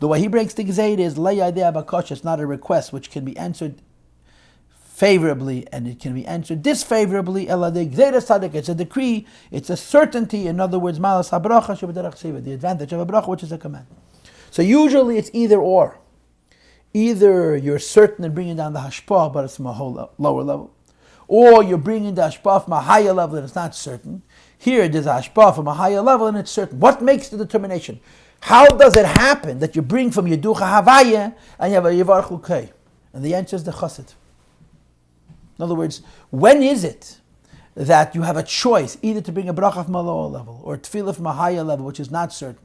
way he breaks the gezeira is it's not a request which can be answered favorably and it can be answered disfavorably. It's a decree, it's a certainty. In other words, the advantage of a bracha, which is a command. So usually it's either or. Either you're certain in bringing down the hashpah, but it's from a whole lower level, or you're bringing the hashpah from a higher level and it's not certain. Here there's a hashpah from a higher level, and it's certain. What makes the determination? How does it happen that you bring from Yeducha Havaya and you have a Yevar Chukei? And the answer is the Chassid. In other words, when is it that you have a choice either to bring a bracha from a lower level or tefillah from a higher level, which is not certain?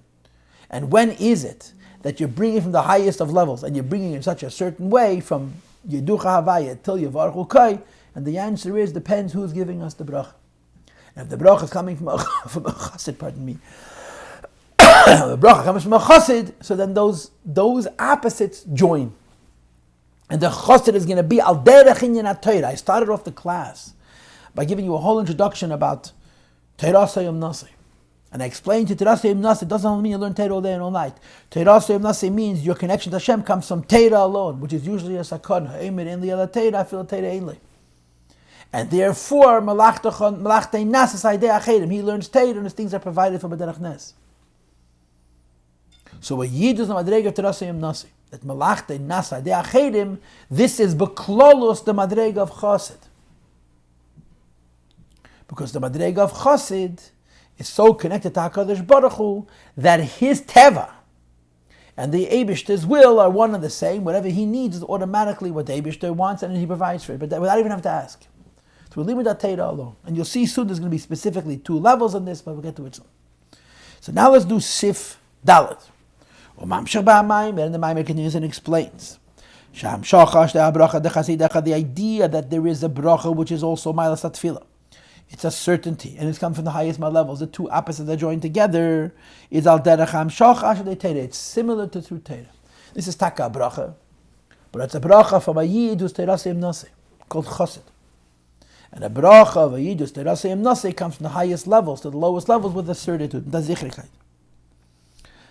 And when is it that you're bringing from the highest of levels and you're bringing in such a certain way from Yeducha Havaya till Yevar Chukei? And the answer is, depends who's giving us the bracha. And if the bracha is coming from a chassid, the bracha comes from a chassid, so then those opposites join. And the chassid is going to be al derech inyan haTorah. I started off the class by giving you a whole introduction about Torah Yom Nasi. And I explained to Torah Yom Nasi, it doesn't mean you learn Torah all day and all night. Torah Yom Nasi means your connection to Hashem comes from Torah alone, which is usually a sakana. Eimer ein li ala Torah, afil Torah ein li. And therefore, he learns Torah and his things are provided for B'derech Nes. So a Yid is the Madrega of Torah Yom Nasi. That Malachtei Nasa Idei Achedim, this is B'klolos the Madrega of Chassid. Because the Madrega of Chassid is so connected to HaKadosh Baruch Hu that his Teva and the Eibishter's will are one and the same. Whatever he needs is automatically what the Eibishter wants, and he provides for it, but without even having to ask. So we'll leave with that Torah alone. And you'll see soon there's going to be specifically 2 levels on this, but we'll get to it soon. So now let's do Sif Dalet. And the Maamar continues and explains. The idea that there is a bracha which is also Mailas HaTfilah. It's a certainty, and it's come from the highest levels. The 2 opposites that join together is al derech hamshach asher Torah. It's similar to through Torah. This is taka bracha, but it's a bracha from a Yid who's Torah Yom Nasi, called Chassid. And a bracha of a Yid who's Torah Yom Nasi comes from the highest levels to the lowest levels with a certitude, the zichrikait.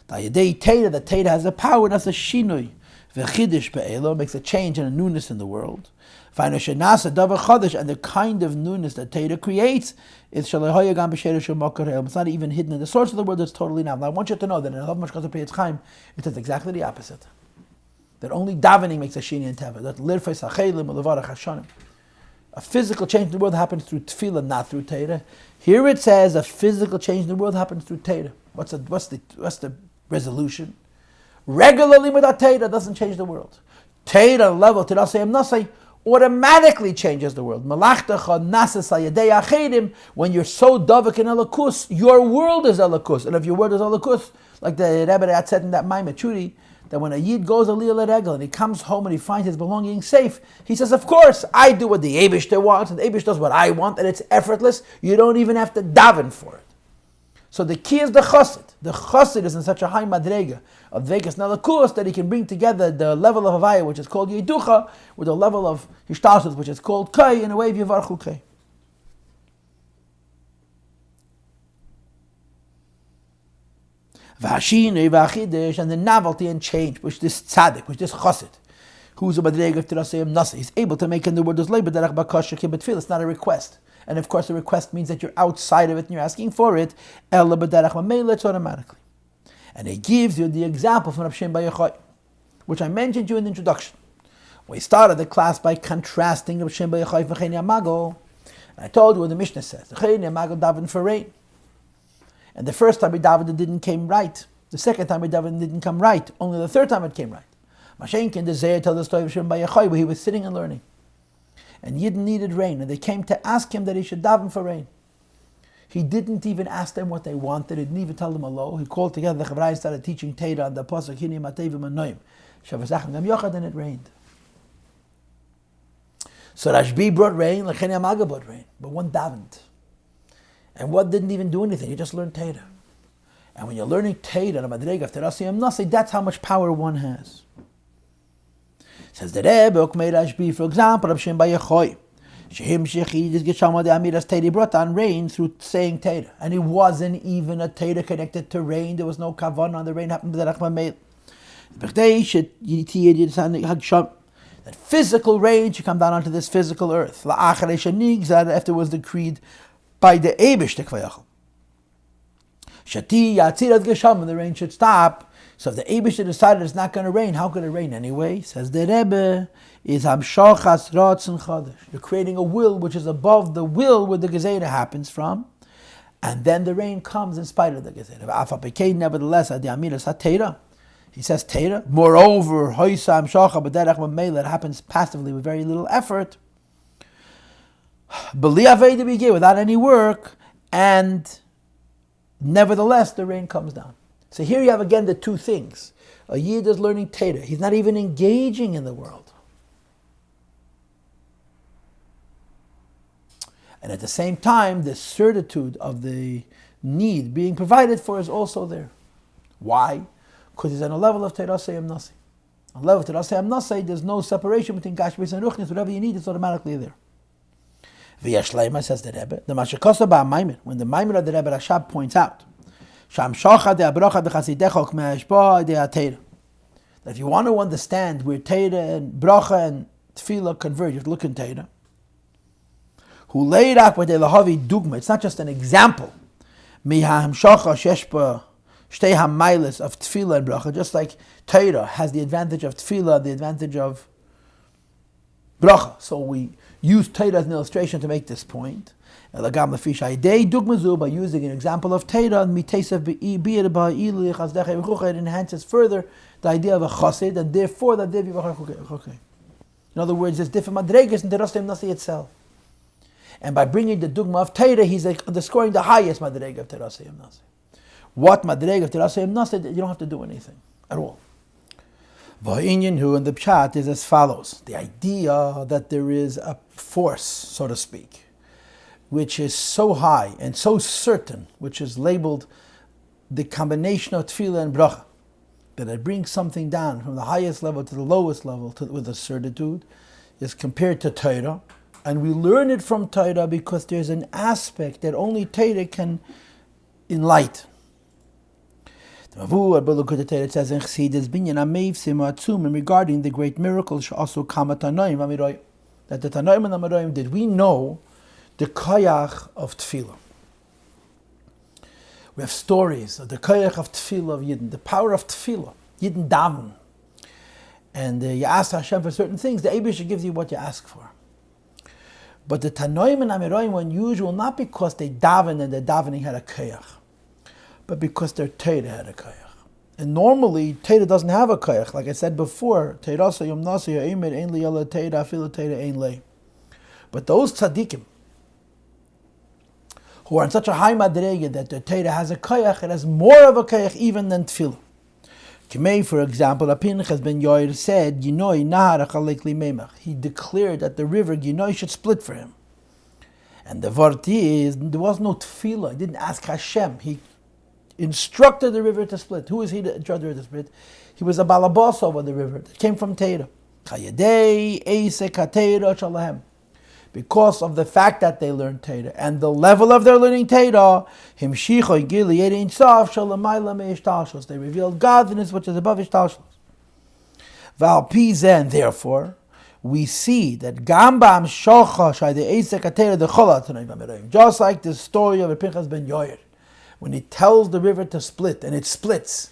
The Torah, the Torah has a power, that's a shinui. V'chidish be'elo, makes a change and a newness in the world. And the kind of newness that Torah creates is it's not even hidden in the source of the world, it's totally now. Now I want you to know that in Alav Mashkas Pei Chaim, it says exactly the opposite. That only davening makes a shini and teva. That lirfei sachelim ulevarach hashanim. A physical change in the world happens through tefillah, not through Torah. Here it says a physical change in the world happens through Torah. What's the resolution? Regularly without Torah doesn't change the world. Torah level Torah Yom Nasi automatically changes the world. When you're so davik in Elokus, your world is Elokus. And if your world is Elokus, like the Rebbe had said in that Maamar Churi, that when a Yid goes Aliyah L'Regel and he comes home and he finds his belongings safe, he says, of course, I do what the Eibishter wants, and the Eibishter does what I want, and it's effortless. You don't even have to daven for it. So the key is the chassid. The chassid is in such a high madrega of dvekas nalakus that he can bring together the level of havaya, which is called yeducha, with the level of hishtalshus, which is called kai, in a way of yevar chukei. V'hashinui v'achidish, and the novelty and change, which this tzaddik, which this chassid, who's a madrega of Torah Yom Nasi, is able to make in the world as labor derech bakasha kibetfil. It's not a request. And of course, a request means that you're outside of it and you're asking for it. It's automatically. And he gives you the example from Rav Shem Bar Yochai, which I mentioned to you in the introduction. We started the class by contrasting Rav Shem Bar Yochai with Chenia Magol. And I told you what the Mishnah says. Chenia Magol davened for rain. And the first time he davened, it didn't come right. The second time he davened, it didn't come right. Only the third time it came right. Mashenkin, the Zayah tells the story of Shem Bar Yochai, where he was sitting and learning. And Yidden needed rain, and they came to ask him that he should daven for rain. He didn't even ask them what they wanted. He didn't even tell them hello. He called together the Chavrai and started teaching Torah on the pasuk Hini Matevim Anoim Shavasachim Gam Yochad, and it rained. So Rashbi brought rain, like Chenia Maga brought rain, but one davened, and one didn't even do anything. He just learned Torah. And when you're learning Torah on a madrega of Torah Yom Nasi, that's how much power one has. Says the Rebbe, Okmei Rashbi, for example, Rav Shem Bar Yochai, Shehim Shechidis Geshama de Amiras Torah, brought on rain through saying Torah. And it wasn't even a Torah connected to rain. There was no kavanah on the rain, happened to the Rachman Meil. That physical rain should come down onto this physical earth. After it was decreed by the Eibush Tekvayachal. Shati Yatzirat Geshama, the rain should stop. So if the Eibishter decided it's not going to rain, how could it rain anyway? Says the Rebbe, is Hamshachas Ratzon Chadash. You're creating a will which is above the will where the Gezerah happens from. And then the rain comes in spite of the gezerah. Nevertheless, he says Teira. Moreover, it happens passively with very little effort, without any work, and nevertheless the rain comes down. So here you have again the two things. A Yid is learning Teira. He's not even engaging in the world. And at the same time, the certitude of the need being provided for is also there. Why? Because he's on a level of Teirasei Nasi. On a level of Teirasei Nasi, there's no separation between Gashmis and Ruchnis. Whatever you need is automatically there. V'yashleima, says the Rebbe, the Mashikosa Ba'Maimon, when the Maimon of the Rebbe Rashab points out, Sham Shocha de'abrocha b'chasidechok me'ashba de'ateira. That if you want to understand where Teira and Bracha and Tefillah converge, you have to look in Teira. Hu leirak b'dei lahavi dugma. It's not just an example. Miham Shocha sheshba shtei hamailis of Tefillah and Bracha. Just like Teira has the advantage of Tefillah, the advantage of Bracha. So we use Teira as an illustration to make this point. By using an example of Teira, it enhances further the idea of a chassid, and therefore that in other words, there's different madregas in Teirasei Nasi itself. And by bringing the dugma of Teira, he's underscoring the highest madrega of Teirasei Nasi. What madrega of Teirasei Nasi? You don't have to do anything at all. V'ha'inyan in the pshat is as follows: the idea that there is a force, so to speak, which is so high and so certain, which is labeled the combination of tefillah and bracha, that it brings something down from the highest level to the lowest level with a certitude, is compared to Torah. And we learn it from Torah because there's an aspect that only Torah can enlighten. It says in Chassidus, and regarding the great miracles, also that the Tanoim and Amoraim did. We know the koyach of tefillah. We have stories of the koyach of tefillah of Yidden, the power of tefillah. Yidden daven. And you ask Hashem for certain things, the Eibusha gives you what you ask for. But the Tanoim and Amoraim were unusual not because they daven and their davening had a koyach, but because their Torah had a koyach. And normally, Torah doesn't have a koyach. Like I said before, but those tzaddikim, who are in such a high madrega that their Torah has a koyach, it has more of a koyach even than tefillah. Kimei, for example, Pinchas ben Yair said, Ginoi nahar achalek li memach. He declared that the river Ginoi should split for him. And the vart is, there was no tefillah. He didn't ask Hashem. He instructed the river to split. Who is he to instruct the river to split? He was a balabas over the river that came from Teira. Chayadei eisek hateira shalahem. Because of the fact that they learned Teira and the level of their learning Teira, himshicho gili yedin sof shalamayla meishtalshos. They revealed godliness which is above ishtalshos. Val pizen, therefore, we see that Gambam shocha shayde eisek hateira the cholat tanoim v'amoraim. Just like the story of Pinchas ben Yair, when he tells the river to split and it splits,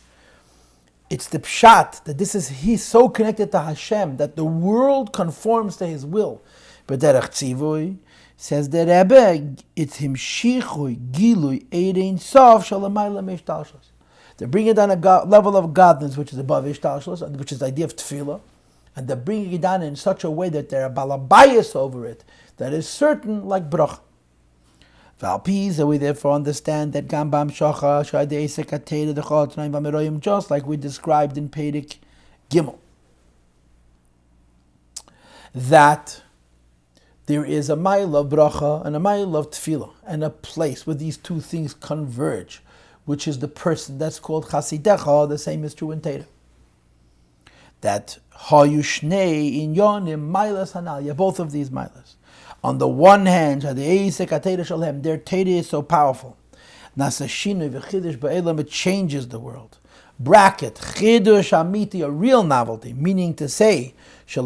it's the pshat that he's so connected to Hashem that the world conforms to his will. But Derech Tzivui, says the Rebbe, it's himshichui gilui erein sof shalamayla meishtalshos. They're bringing down a level of godliness which is above ishtalshos, which is the idea of tefillah, and they're bringing it down in such a way that they're a balabayas over it that is certain, like brach. Valpiz, we therefore understand that Gambam Shocha Shadei Sekateda the Chotnaim Vameroyim, just like we described in Perek Gimel, that there is a mile of bracha and a mile of tefillah, and a place where these two things converge, which is the person that's called Chasidecha. The same is true in Teira. That Hayushnei in Yonim Milas Hanal, both of these milas. On the one hand, their Teira is so powerful. It changes the world. Bracket, Chidush Amiti, a real novelty, meaning to say, it's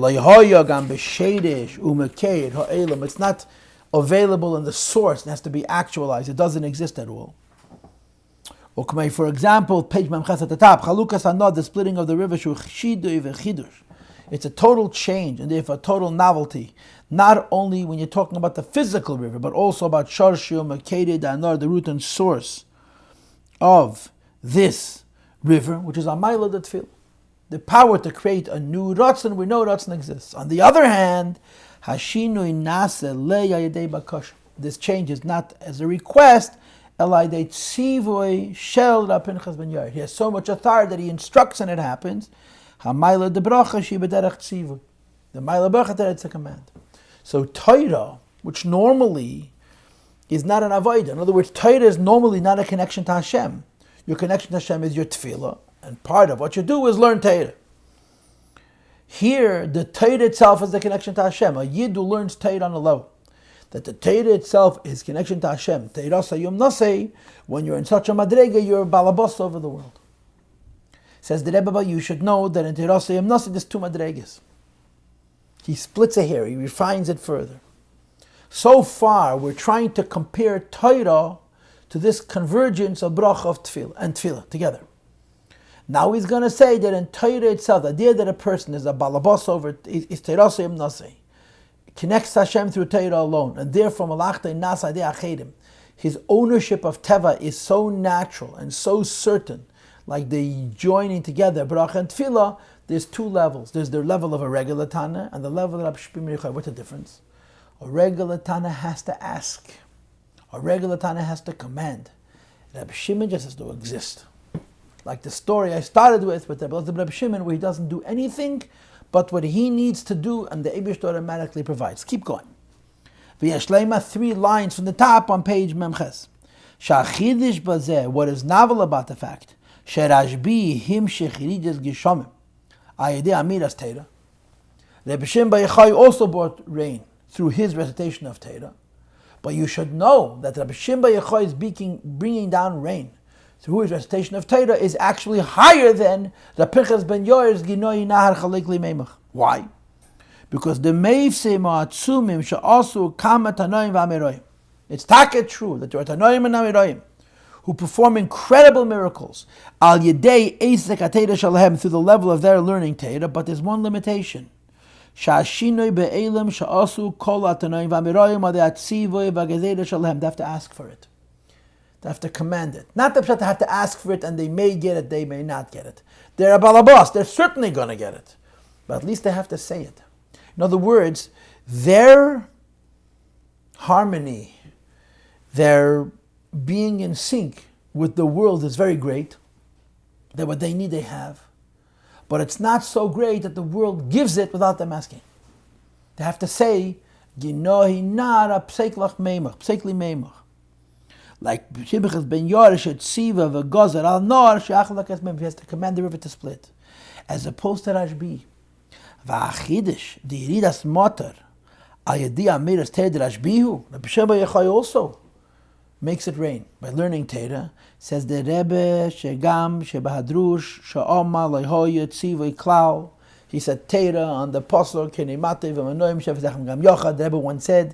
not available in the source, it has to be actualized, it doesn't exist at all. For example, page Memches at the top, Chalukas Anod, the splitting of the river, It's a total change and therefore a total novelty. Not only when you're talking about the physical river, but also about Sharshim, Makedid, Anar, the root and source of this river, which is Amayla the Tefillah. The power to create a new Ratzon where no Ratzon exists. On the other hand, Hashinui Nase Leya Yedei Bakash. This change is not as a request, Elai De Tzivoy Shel Rab Pinchas ben Yair. He has so much authority that he instructs and it happens. Hamayla de Bracha Shi B'derech Tzivoy. The Mayla Bracha that it's a command. So Torah, which normally is not an avodah. In other words, Torah is normally not a connection to Hashem. Your connection to Hashem is your tefillah, and part of what you do is learn Torah. Here, the Torah itself is the connection to Hashem. A Yid who learns Torah on a level that the Torah itself is connection to Hashem. Torah sayum nasei. When you're in such a madrega, you're a balabas over the world. Says the Rebbe, you should know that in Torah sayum nasei there's two madregas. He splits it here. He refines it further. So far, we're trying to compare Torah to this convergence of bracha of tefillah and tefillah together. Now he's going to say that in Torah itself, the idea that a person is a balabas over is Torah sayim nasei, connects Hashem through Torah alone, and therefore malachta nasa de achedim. His ownership of teva is so natural and so certain, like the joining together bracha and tefillah. There's two levels. There's the level of a regular Tana and the level of Rabbi Shimon Yochai. What's the difference? A regular Tana has to ask. A regular Tana has to command. Rabbi Shimon just has to exist. Like the story I started with Rabbi Shimon, where he doesn't do anything but what he needs to do, and the Eibush automatically provides. Keep going. V'yashleima, 3 lines from the top on page Memches. Sha'chidish bazeh, what is novel about the fact, she'rashbi him shechirides gishomim, ayedei amiras Torah. Rabbi Shimon Bar Yochai also brought rain through his recitation of Torah. But you should know that Rabbi Shimon Bar Yochai is bringing down rain through his recitation of Torah is actually higher than Rab Pinchas ben Yair's Ginoi Nahar Chalek Limemach. Why? Because the Meivse Ma'atzumim she'asu kama Tanoim v'Ameroim. It's taket true that there are Tanoim and Ameroim who perform incredible miracles al yedei eisek HaTorah shalahem through the level of their learning Torah, but there's one limitation. Sha'ashinoi be'elim she'asu kol Tanoim v'Ameroim ade'atzivoy v'agezeda shalahem. They have to ask for it. They have to command it. Not that they have to ask for it and they may get it, they may not get it. They're a balabas, they're certainly going to get it. But at least they have to say it. In other words, their harmony, their being in sync with the world is very great. That what they need, they have. But it's not so great that the world gives it without them asking. They have to say, Ginohi nara pseiklach meimach, pseikli meimach. Like Shibachas ben Yorish at Siva v'Gozer al Nor she'achlak esmem. He has to command the river to split, as opposed to Rashbi. Va'achidish the Yiridas Motor ayedi amiras Torah Rashbihu. Rabbi Shimon Bar Yochai also makes it rain by learning Torah. Says the Rebbe shegam shebahadrush she'oma loyhoyet tzivoi klau. He said Torah on the pasuk kenimate v'manoim shevzachem gam yochad. The Rebbe once said,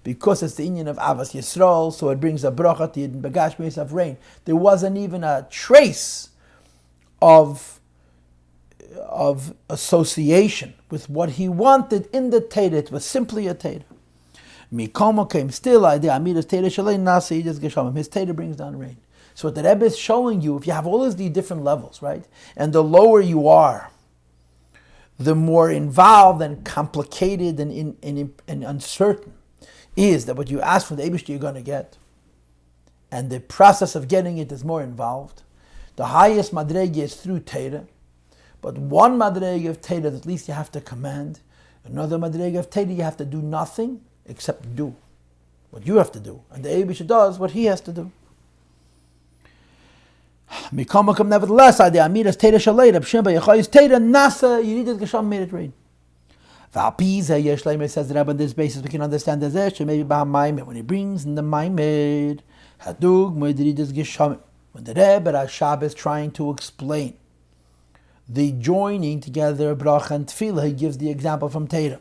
because it's the union of Avas Yisrael, so it brings a bracha to Yidin Begashmis of rain. There wasn't even a trace of association with what he wanted in the Torah. It was simply a Torah. Mikomo came still, Amidas Torah Shalei Nasi Yidas Geshamim. His Torah brings down rain. So what the Rebbe is showing you, if you have all of these different levels, right, and the lower you are, the more involved and complicated and uncertain is that what you ask from the Eibush you're going to get. And the process of getting it is more involved. The highest madrega is through Torah. But one madrega of Torah at least you have to command. Another madrega of Torah you have to do nothing except do what you have to do. And the Eibush does what he has to do. Mikomakam, nevertheless, the Amiras Torah Shalei, Reb Shimon Bar Yochai's Torah, Nasa, Yiridas Gesham made it rain. Says the Rebbe on this basis we can understand the Zesh, maybe Maimed, when he brings in the Maimed, Hadug Moedridas Geshamim. When the Rebbe Rashab is trying to explain the joining together bracha and tefillah, he gives the example from Torah,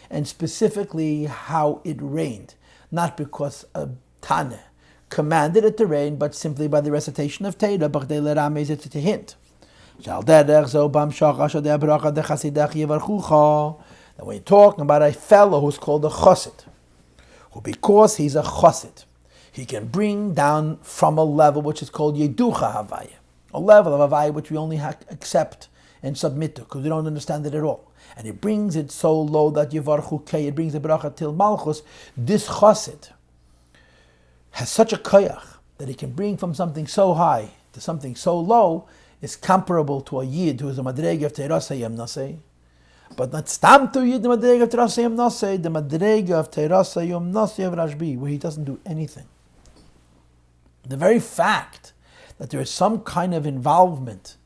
and specifically how it rained, not because a Tana commanded it to rain, but simply by the recitation of Torah. But they let it's a hint. That when you're talking about a fellow who's called a chassid, who because he's a chassid, he can bring down from a level which is called Yeducha Havaya, a level of Havaya which we only accept and submit to because we don't understand it at all. And he brings it so low that Yevarchu Kei, it brings the bracha till Malchus. This chassid has such a koyach that he can bring from something so high to something so low is comparable to a yid who is a madrega of Teirasa Yem Nasei. But not stam to yid the madrega of Teirasa Yem Nasei, the madrega of Teirasa Yem Nasei of Rashbi, where he doesn't do anything. The very fact that there is some kind of involvement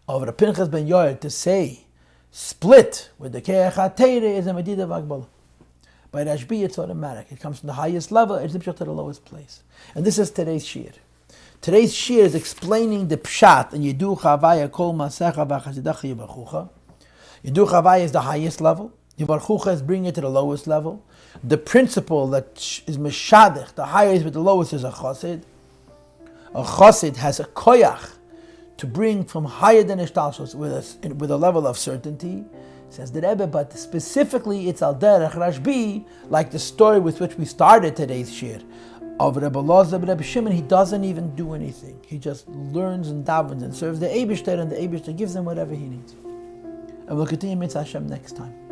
of Rav Pinchas ben Yoel to say split with the Keach HaTeire is a medida of Agbalah. By Rashbi it's automatic. It comes from the highest level, it's to the lowest place. And this is today's shir. Today's shir is explaining the pshat in Yeducha Havaya Kol Masecha V'Chasidacha Yivarchucha. Yeducha Havaya is the highest level. Yivarchucha is bringing it to the lowest level. The principle that is Meshadech, the highest with the lowest, is a chassid. A chassid has a koyach to bring from higher than Ishtalshus with a level of certainty, says the Rebbe, but specifically it's al derech Rashbi, like the story with which we started today's shir of Rebbe Loza, Rebbe Shimon. He doesn't even do anything. He just learns and davens and serves the Eibishter, and the Eibishter gives him whatever he needs. And we'll continue Mitzvah Hashem next time.